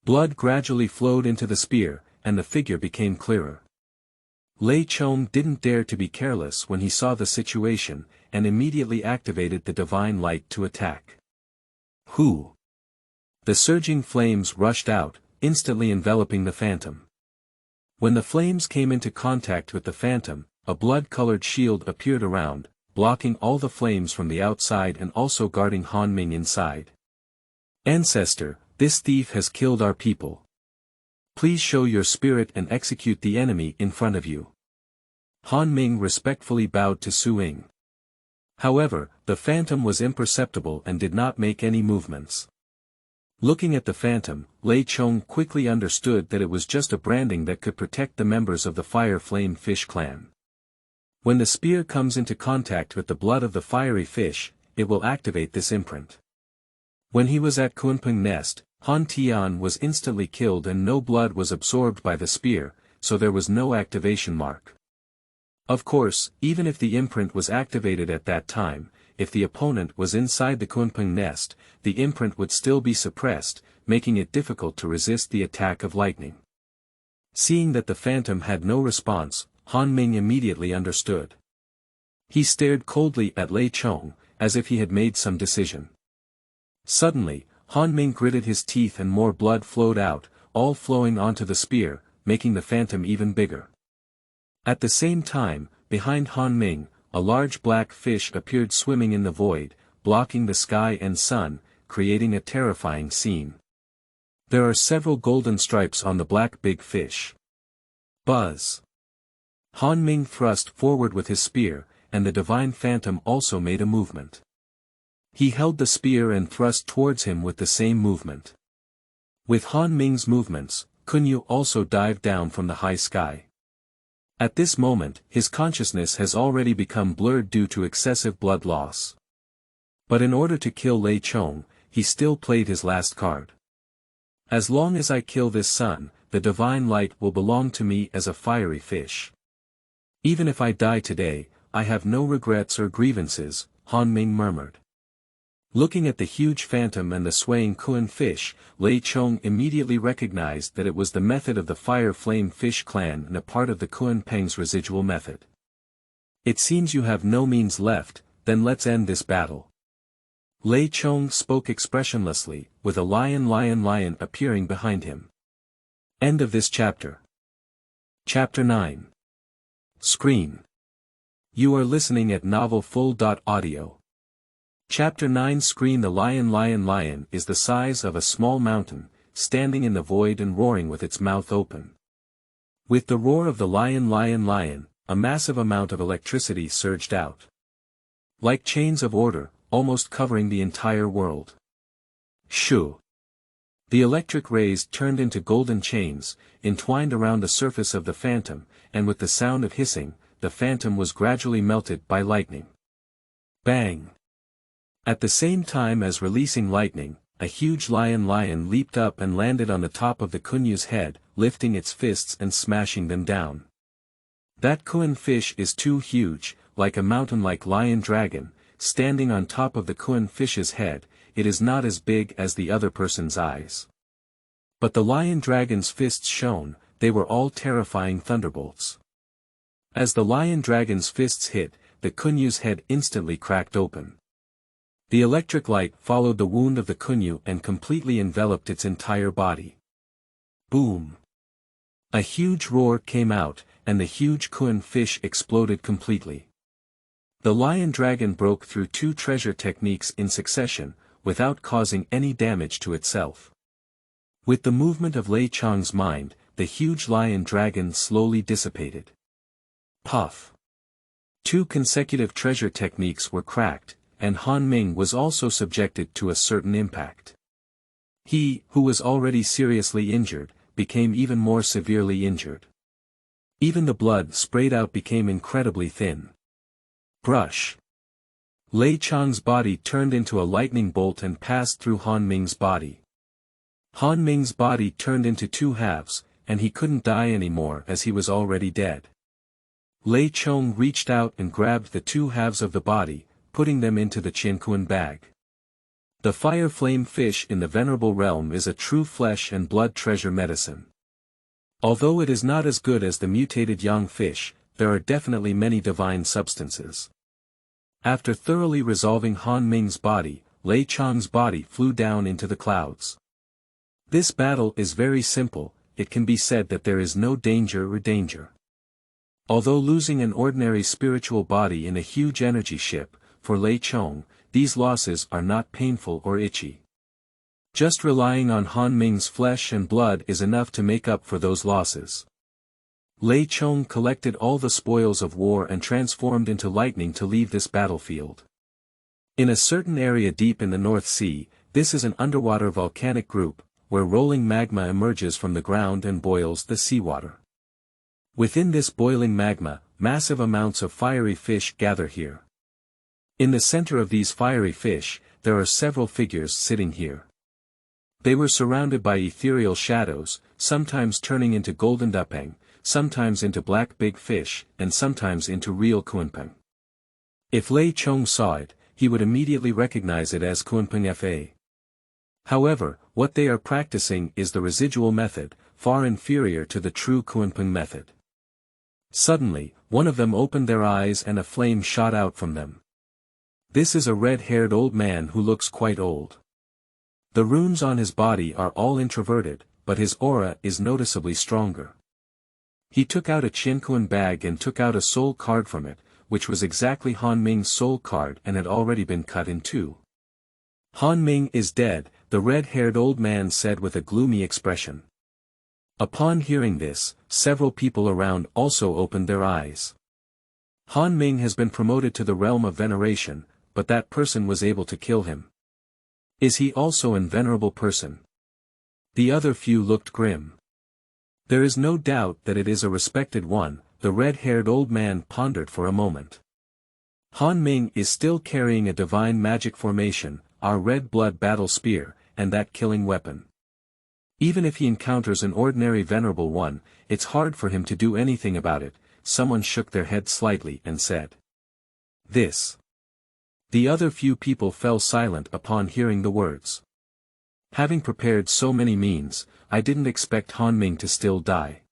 Blood gradually flowed into the spear, and the figure became clearer. Lei Chong didn't dare to be careless when he saw the situation, and immediately activated the divine light to attack. Who? The surging flames rushed out, instantly enveloping the phantom. When the flames came into contact with the phantom, a blood-colored shield appeared around, blocking all the flames from the outside and also guarding Han Ming inside. Ancestor, this thief has killed our people. Please show your spirit and execute the enemy in front of you. Han Ming respectfully bowed to Su Ying. However, the phantom was imperceptible and did not make any movements. Looking at the phantom, Lei Chong quickly understood that it was just a branding that could protect the members of the Fire Flame Fish clan. When the spear comes into contact with the blood of the fiery fish, it will activate this imprint. When he was at Kunpeng Nest, Han Tian was instantly killed and no blood was absorbed by the spear, so there was no activation mark. Of course, even if the imprint was activated at that time, if the opponent was inside the kunpeng nest, the imprint would still be suppressed, making it difficult to resist the attack of lightning. Seeing that the phantom had no response, Han Ming immediately understood. He stared coldly at Lei Chong, as if he had made some decision. Suddenly, Han Ming gritted his teeth and more blood flowed out, all flowing onto the spear, making the phantom even bigger. At the same time, behind Han Ming, a large black fish appeared swimming in the void, blocking the sky and sun, creating a terrifying scene. There are several golden stripes on the black big fish. Buzz! Han Ming thrust forward with his spear, and the divine phantom also made a movement. He held the spear and thrust towards him with the same movement. With Han Ming's movements, Kunyu also dived down from the high sky. At this moment, his consciousness has already become blurred due to excessive blood loss. But in order to kill Lei Chong, he still played his last card. As long as I kill this sun, the divine light will belong to me as a fiery fish. Even if I die today, I have no regrets or grievances, Han Ming murmured. Looking at the huge phantom and the swaying Kuan fish, Lei Chong immediately recognized that it was the method of the Fire Flame Fish clan and a part of the Kuan Peng's residual method. It seems you have no means left, then let's end this battle. Lei Chong spoke expressionlessly, with a lion appearing behind him. End of this chapter. Chapter 9. Screen. You are listening at novelfull.audio. Chapter 9 Screen. The lion is the size of a small mountain, standing in the void and roaring with its mouth open. With the roar of the lion, a massive amount of electricity surged out. Like chains of order, almost covering the entire world. Shoo! The electric rays turned into golden chains, entwined around the surface of the phantom, and with the sound of hissing, the phantom was gradually melted by lightning. Bang! At the same time as releasing lightning, a huge lion leaped up and landed on the top of the Kunyu's head, lifting its fists and smashing them down. That Kuan fish is too huge, like a mountain-like lion dragon, standing on top of the Kuan fish's head. It is not as big as the other person's eyes. But the lion dragon's fists shone, they were all terrifying thunderbolts. As the lion dragon's fists hit, the Kunyu's head instantly cracked open. The electric light followed the wound of the Kunyu and completely enveloped its entire body. Boom! A huge roar came out, and the huge Kuan fish exploded completely. The lion dragon broke through two treasure techniques in succession, without causing any damage to itself. With the movement of Lei Chong's mind, the huge lion dragon slowly dissipated. Puff! Two consecutive treasure techniques were cracked, and Han Ming was also subjected to a certain impact. He, who was already seriously injured, became even more severely injured. Even the blood sprayed out became incredibly thin. Brush! Lei Chong's body turned into a lightning bolt and passed through Han Ming's body. Han Ming's body turned into two halves, and he couldn't die anymore as he was already dead. Lei Chong reached out and grabbed the two halves of the body, putting them into the Qiankuan bag. The fire flame fish in the venerable realm is a true flesh and blood treasure medicine. Although it is not as good as the mutated yang fish, there are definitely many divine substances. After thoroughly resolving Han Ming's body, Lei Chong's body flew down into the clouds. This battle is very simple, it can be said that there is no danger. Although losing an ordinary spiritual body in a huge energy ship, for Lei Chong, these losses are not painful or itchy. Just relying on Han Ming's flesh and blood is enough to make up for those losses. Lei Chong collected all the spoils of war and transformed into lightning to leave this battlefield. In a certain area deep in the North Sea, this is an underwater volcanic group, where rolling magma emerges from the ground and boils the seawater. Within this boiling magma, massive amounts of fiery fish gather here. In the center of these fiery fish, there are several figures sitting here. They were surrounded by ethereal shadows, sometimes turning into golden dapeng, sometimes into black big fish, and sometimes into real kunpeng. If Lei Chong saw it, he would immediately recognize it as Kunpeng Fa. However, what they are practicing is the residual method, far inferior to the true Kunpeng method. Suddenly, one of them opened their eyes and a flame shot out from them. This is a red-haired old man who looks quite old. The runes on his body are all introverted, but his aura is noticeably stronger. He took out a Qianquan bag and took out a soul card from it, which was exactly Han Ming's soul card and had already been cut in two. Han Ming is dead, the red-haired old man said with a gloomy expression. Upon hearing this, several people around also opened their eyes. Han Ming has been promoted to the realm of veneration, but that person was able to kill him. Is he also an venerable person? The other few looked grim. There is no doubt that it is a respected one, the red-haired old man pondered for a moment. Han Ming is still carrying a divine magic formation, our red blood battle spear, and that killing weapon. Even if he encounters an ordinary venerable one, it's hard for him to do anything about it. Someone shook their head slightly and said. This. The other few people fell silent upon hearing the words. Having prepared so many means, I didn't expect Han Ming to still die.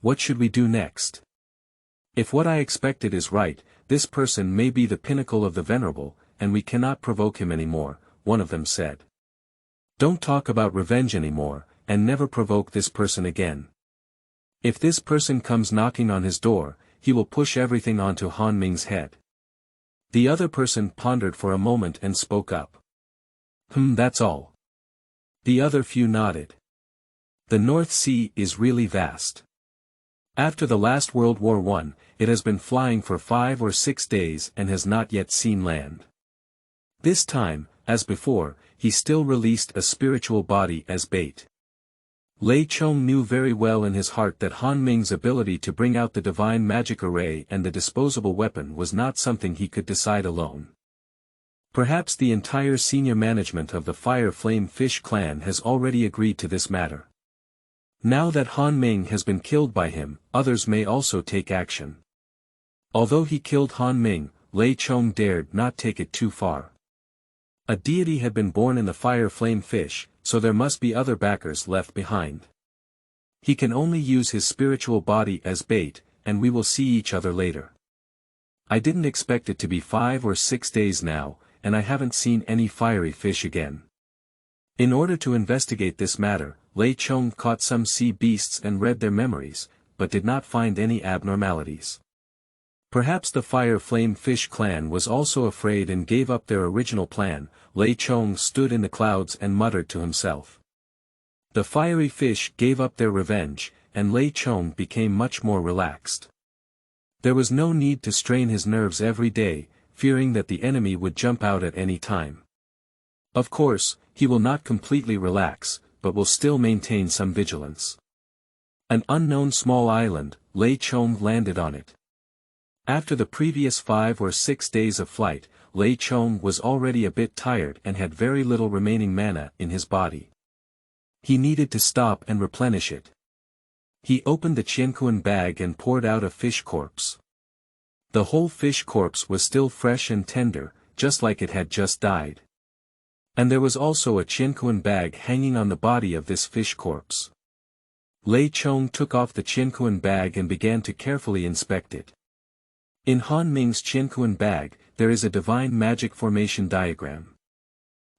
What should we do next? If what I expected is right, this person may be the pinnacle of the venerable, and we cannot provoke him anymore, one of them said. Don't talk about revenge anymore, and never provoke this person again. If this person comes knocking on his door, he will push everything onto Han Ming's head. The other person pondered for a moment and spoke up. That's all. The other few nodded. The North Sea is really vast. After the last World War I, it has been flying for 5 or 6 days and has not yet seen land. This time, as before, he still released a spiritual body as bait. Lei Chong knew very well in his heart that Han Ming's ability to bring out the divine magic array and the disposable weapon was not something he could decide alone. Perhaps the entire senior management of the Fire Flame Fish clan has already agreed to this matter. Now that Han Ming has been killed by him, others may also take action. Although he killed Han Ming, Lei Chong dared not take it too far. A deity had been born in the Fire Flame Fish, so there must be other backers left behind. He can only use his spiritual body as bait, and we will see each other later. I didn't expect it to be 5 or 6 days now, and I haven't seen any fiery fish again. In order to investigate this matter, Lei Chong caught some sea beasts and read their memories, but did not find any abnormalities. Perhaps the Fire Flame Fish clan was also afraid and gave up their original plan. Lei Chong stood in the clouds and muttered to himself. The fiery fish gave up their revenge, and Lei Chong became much more relaxed. There was no need to strain his nerves every day, fearing that the enemy would jump out at any time. Of course, he will not completely relax, but will still maintain some vigilance. An unknown small island, Lei Chong landed on it. After the previous 5 or 6 days of flight, Lei Chong was already a bit tired and had very little remaining mana in his body. He needed to stop and replenish it. He opened the Qianquan bag and poured out a fish corpse. The whole fish corpse was still fresh and tender, just like it had just died. And there was also a Qianquan bag hanging on the body of this fish corpse. Lei Chong took off the Qianquan bag and began to carefully inspect it. In Han Ming's Qianquan bag, there is a divine magic formation diagram.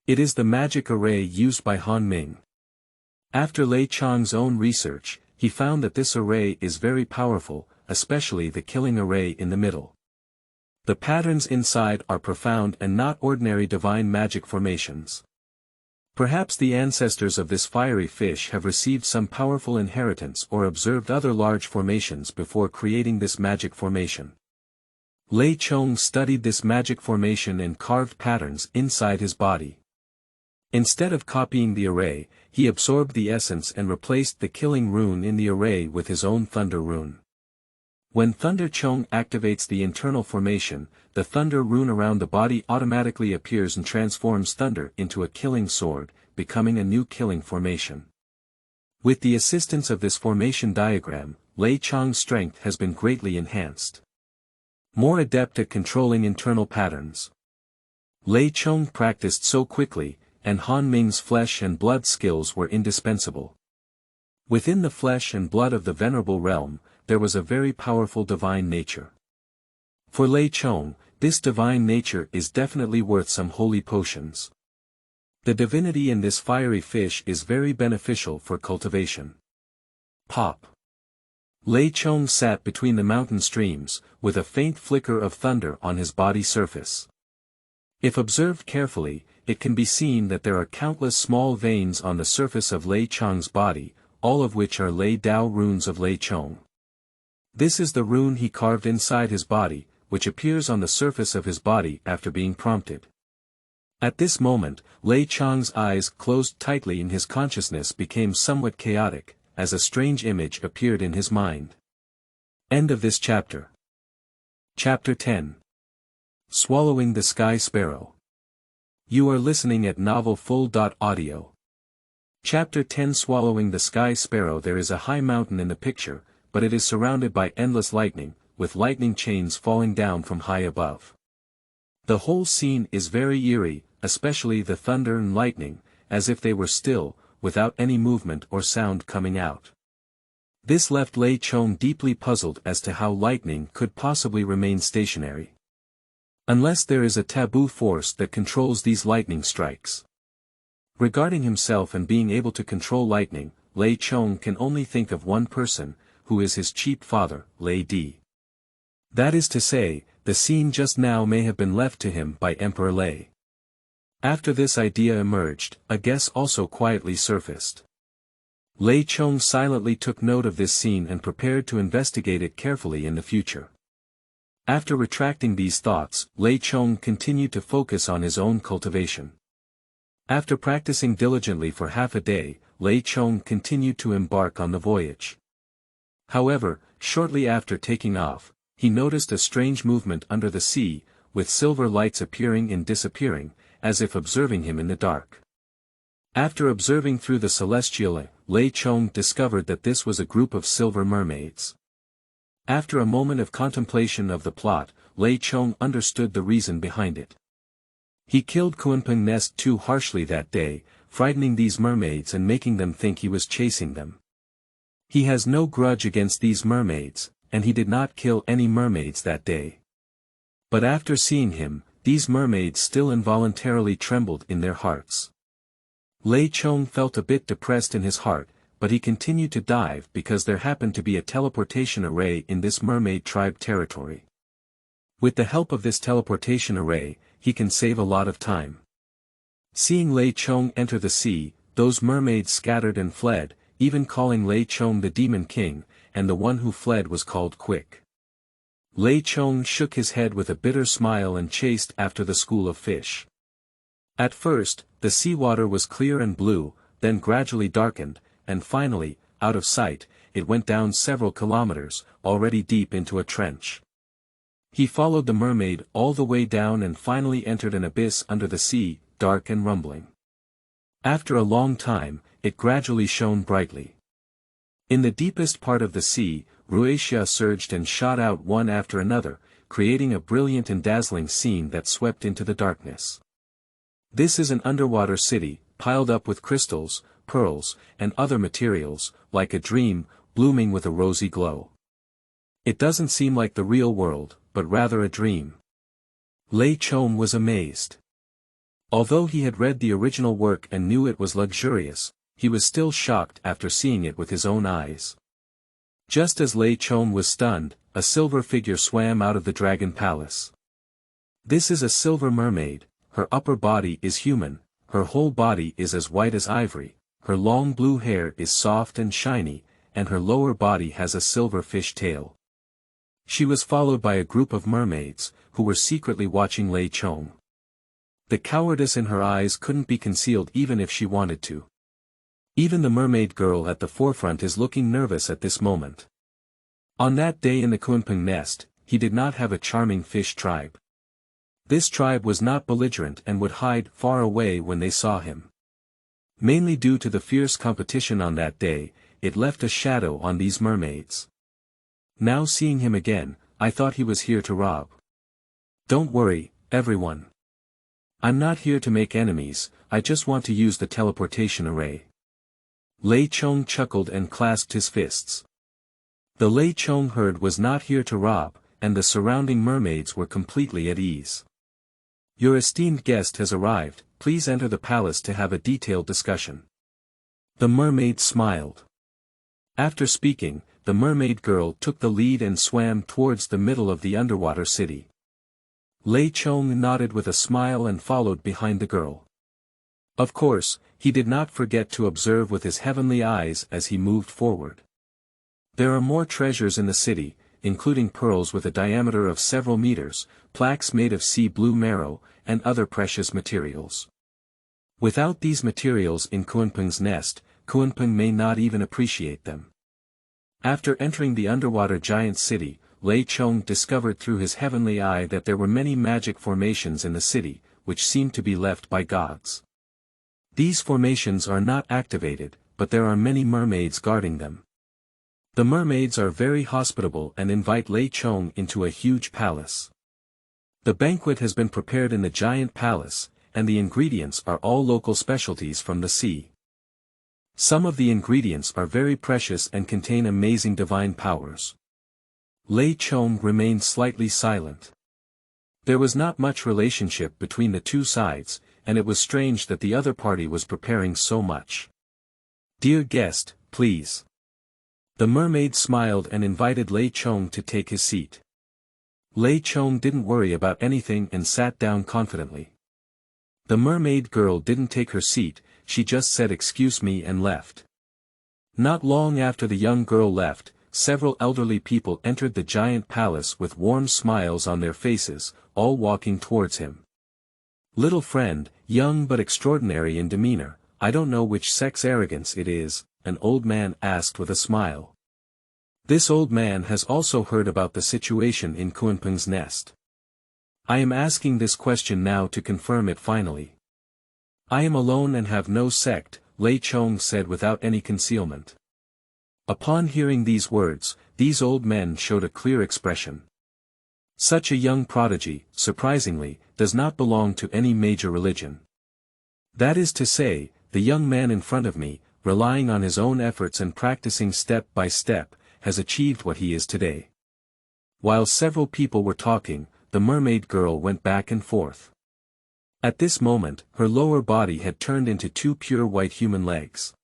It is the magic array used by Han Ming. After Lei Chong's own research, he found that this array is very powerful, especially the killing array in the middle. The patterns inside are profound and not ordinary divine magic formations. Perhaps the ancestors of this fiery fish have received some powerful inheritance or observed other large formations before creating this magic formation. Lei Chong studied this magic formation and carved patterns inside his body. Instead of copying the array, he absorbed the essence and replaced the killing rune in the array with his own thunder rune. When Thunder Chong activates the internal formation, the thunder rune around the body automatically appears and transforms thunder into a killing sword, becoming a new killing formation. With the assistance of this formation diagram, Lei Chong's strength has been greatly enhanced. More adept at controlling internal patterns. Lei Chong practiced so quickly, and Han Ming's flesh and blood skills were indispensable. Within the flesh and blood of the venerable realm, there was a very powerful divine nature. For Lei Chong, this divine nature is definitely worth some holy potions. The divinity in this fiery fish is very beneficial for cultivation. Pop. Lei Chong sat between the mountain streams, with a faint flicker of thunder on his body surface. If observed carefully, it can be seen that there are countless small veins on the surface of Lei Chong's body, all of which are Lei Dao runes of Lei Chong. This is the rune he carved inside his body, which appears on the surface of his body after being prompted. At this moment, Lei Chong's eyes closed tightly and his consciousness became somewhat chaotic, as a strange image appeared in his mind. End of this chapter. Chapter 10. Swallowing the Sky Sparrow. You are listening at novelfull.audio. Chapter 10. Swallowing the Sky Sparrow. There is a high mountain in the picture, but it is surrounded by endless lightning, with lightning chains falling down from high above. The whole scene is very eerie, especially the thunder and lightning, as if they were still, without any movement or sound coming out. This left Lei Chong deeply puzzled as to how lightning could possibly remain stationary. Unless there is a taboo force that controls these lightning strikes. Regarding himself and being able to control lightning, Lei Chong can only think of one person, who is his cheap father, Lei Di. That is to say, the scene just now may have been left to him by Emperor Lei. After this idea emerged, a guess also quietly surfaced. Lei Chong silently took note of this scene and prepared to investigate it carefully in the future. After retracting these thoughts, Lei Chong continued to focus on his own cultivation. After practicing diligently for half a day, Lei Chong continued to embark on the voyage. However, shortly after taking off, he noticed a strange movement under the sea, with silver lights appearing and disappearing, as if observing him in the dark. After observing through the celestial eye, Lei Chong discovered that this was a group of silver mermaids. After a moment of contemplation of the plot, Lei Chong understood the reason behind it. He killed Kunpeng Nest too harshly that day, frightening these mermaids and making them think he was chasing them. He has no grudge against these mermaids, and he did not kill any mermaids that day. But after seeing him, these mermaids still involuntarily trembled in their hearts. Lei Chong felt a bit depressed in his heart, but he continued to dive because there happened to be a teleportation array in this mermaid tribe territory. With the help of this teleportation array, he can save a lot of time. Seeing Lei Chong enter the sea, those mermaids scattered and fled, even calling Lei Chong the Demon King, and the one who fled was called Quick. Lei Chong shook his head with a bitter smile and chased after the school of fish. At first, the seawater was clear and blue, then gradually darkened, and finally, out of sight, it went down several kilometers, already deep into a trench. He followed the mermaid all the way down and finally entered an abyss under the sea, dark and rumbling. After a long time, it gradually shone brightly. In the deepest part of the sea, Ruatia surged and shot out one after another, creating a brilliant and dazzling scene that swept into the darkness. This is an underwater city, piled up with crystals, pearls, and other materials, like a dream, blooming with a rosy glow. It doesn't seem like the real world, but rather a dream. Lei Chong was amazed. Although he had read the original work and knew it was luxurious, he was still shocked after seeing it with his own eyes. Just as Lei Chong was stunned, a silver figure swam out of the dragon palace. This is a silver mermaid, her upper body is human, her whole body is as white as ivory, her long blue hair is soft and shiny, and her lower body has a silver fish tail. She was followed by a group of mermaids, who were secretly watching Lei Chong. The cowardice in her eyes couldn't be concealed even if she wanted to. Even the mermaid girl at the forefront is looking nervous at this moment. On that day in the Kunpeng Nest, he did not have a charming fish tribe. This tribe was not belligerent and would hide far away when they saw him. Mainly due to the fierce competition on that day, it left a shadow on these mermaids. Now seeing him again, I thought he was here to rob. Don't worry, everyone. I'm not here to make enemies, I just want to use the teleportation array. Lei Chong chuckled and clasped his fists. The Lei Chong herd was not here to rob, and the surrounding mermaids were completely at ease. Your esteemed guest has arrived, please enter the palace to have a detailed discussion. The mermaid smiled. After speaking, the mermaid girl took the lead and swam towards the middle of the underwater city. Lei Chong nodded with a smile and followed behind the girl. Of course, he did not forget to observe with his heavenly eyes as he moved forward. There are more treasures in the city, including pearls with a diameter of several meters, plaques made of sea blue marrow, and other precious materials. Without these materials in Kunpeng's nest, Kunpeng may not even appreciate them. After entering the underwater giant city, Lei Chong discovered through his heavenly eye that there were many magic formations in the city, which seemed to be left by gods. These formations are not activated, but there are many mermaids guarding them. The mermaids are very hospitable and invite Lei Chong into a huge palace. The banquet has been prepared in the giant palace, and the ingredients are all local specialties from the sea. Some of the ingredients are very precious and contain amazing divine powers. Lei Chong remained slightly silent. There was not much relationship between the two sides, and it was strange that the other party was preparing so much. Dear guest, please. The mermaid smiled and invited Lei Chong to take his seat. Lei Chong didn't worry about anything and sat down confidently. The mermaid girl didn't take her seat, she just said excuse me and left. Not long after the young girl left, several elderly people entered the giant palace with warm smiles on their faces, all walking towards him. Little friend, young but extraordinary in demeanor, I don't know which sex arrogance it is, an old man asked with a smile. This old man has also heard about the situation in Kunpeng's nest. I am asking this question now to confirm it finally. I am alone and have no sect, Lei Chong said without any concealment. Upon hearing these words, these old men showed a clear expression. Such a young prodigy, surprisingly, does not belong to any major religion. That is to say, the young man in front of me, relying on his own efforts and practicing step by step, has achieved what he is today. While several people were talking, the mermaid girl went back and forth. At this moment, her lower body had turned into two pure white human legs.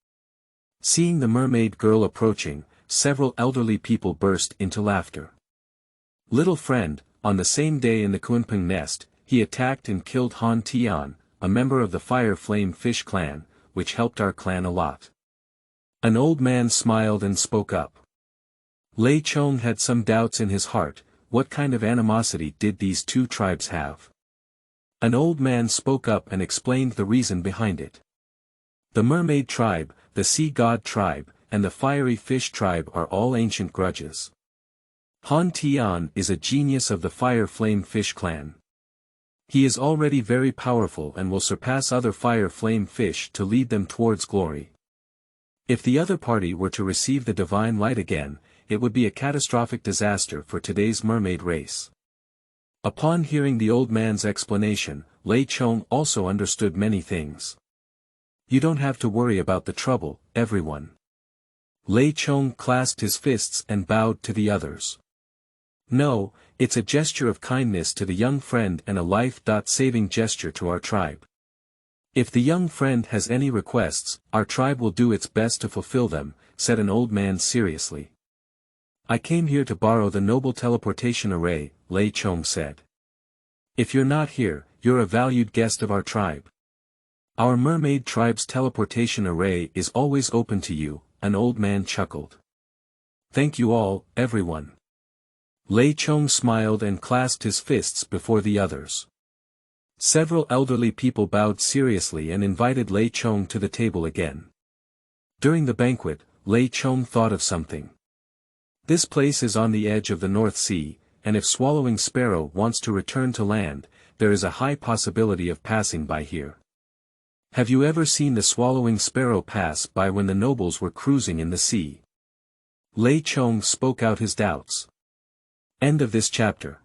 Seeing the mermaid girl approaching, several elderly people burst into laughter. Little friend, on the same day in the Kunpeng nest, he attacked and killed Han Tian, a member of the Fire Flame Fish clan, which helped our clan a lot. An old man smiled and spoke up. Lei Chong had some doubts in his heart, what kind of animosity did these two tribes have? An old man spoke up and explained the reason behind it. The mermaid tribe, the sea god tribe, and the fiery fish tribe are all ancient grudges. Han Tian is a genius of the Fire Flame Fish clan. He is already very powerful and will surpass other Fire Flame Fish to lead them towards glory. If the other party were to receive the divine light again, it would be a catastrophic disaster for today's mermaid race. Upon hearing the old man's explanation, Lei Chong also understood many things. You don't have to worry about the trouble, everyone. Lei Chong clasped his fists and bowed to the others. No, it's a gesture of kindness to the young friend and a life-saving gesture to our tribe. If the young friend has any requests, our tribe will do its best to fulfill them, said an old man seriously. I came here to borrow the noble teleportation array, Lei Chong said. If you're not here, you're a valued guest of our tribe. Our mermaid tribe's teleportation array is always open to you, an old man chuckled. Thank you all, everyone. Lei Chong smiled and clasped his fists before the others. Several elderly people bowed seriously and invited Lei Chong to the table again. During the banquet, Lei Chong thought of something. This place is on the edge of the North Sea, and if Swallowing Sparrow wants to return to land, there is a high possibility of passing by here. Have you ever seen the Swallowing Sparrow pass by when the nobles were cruising in the sea? Lei Chong spoke out his doubts. End of this chapter.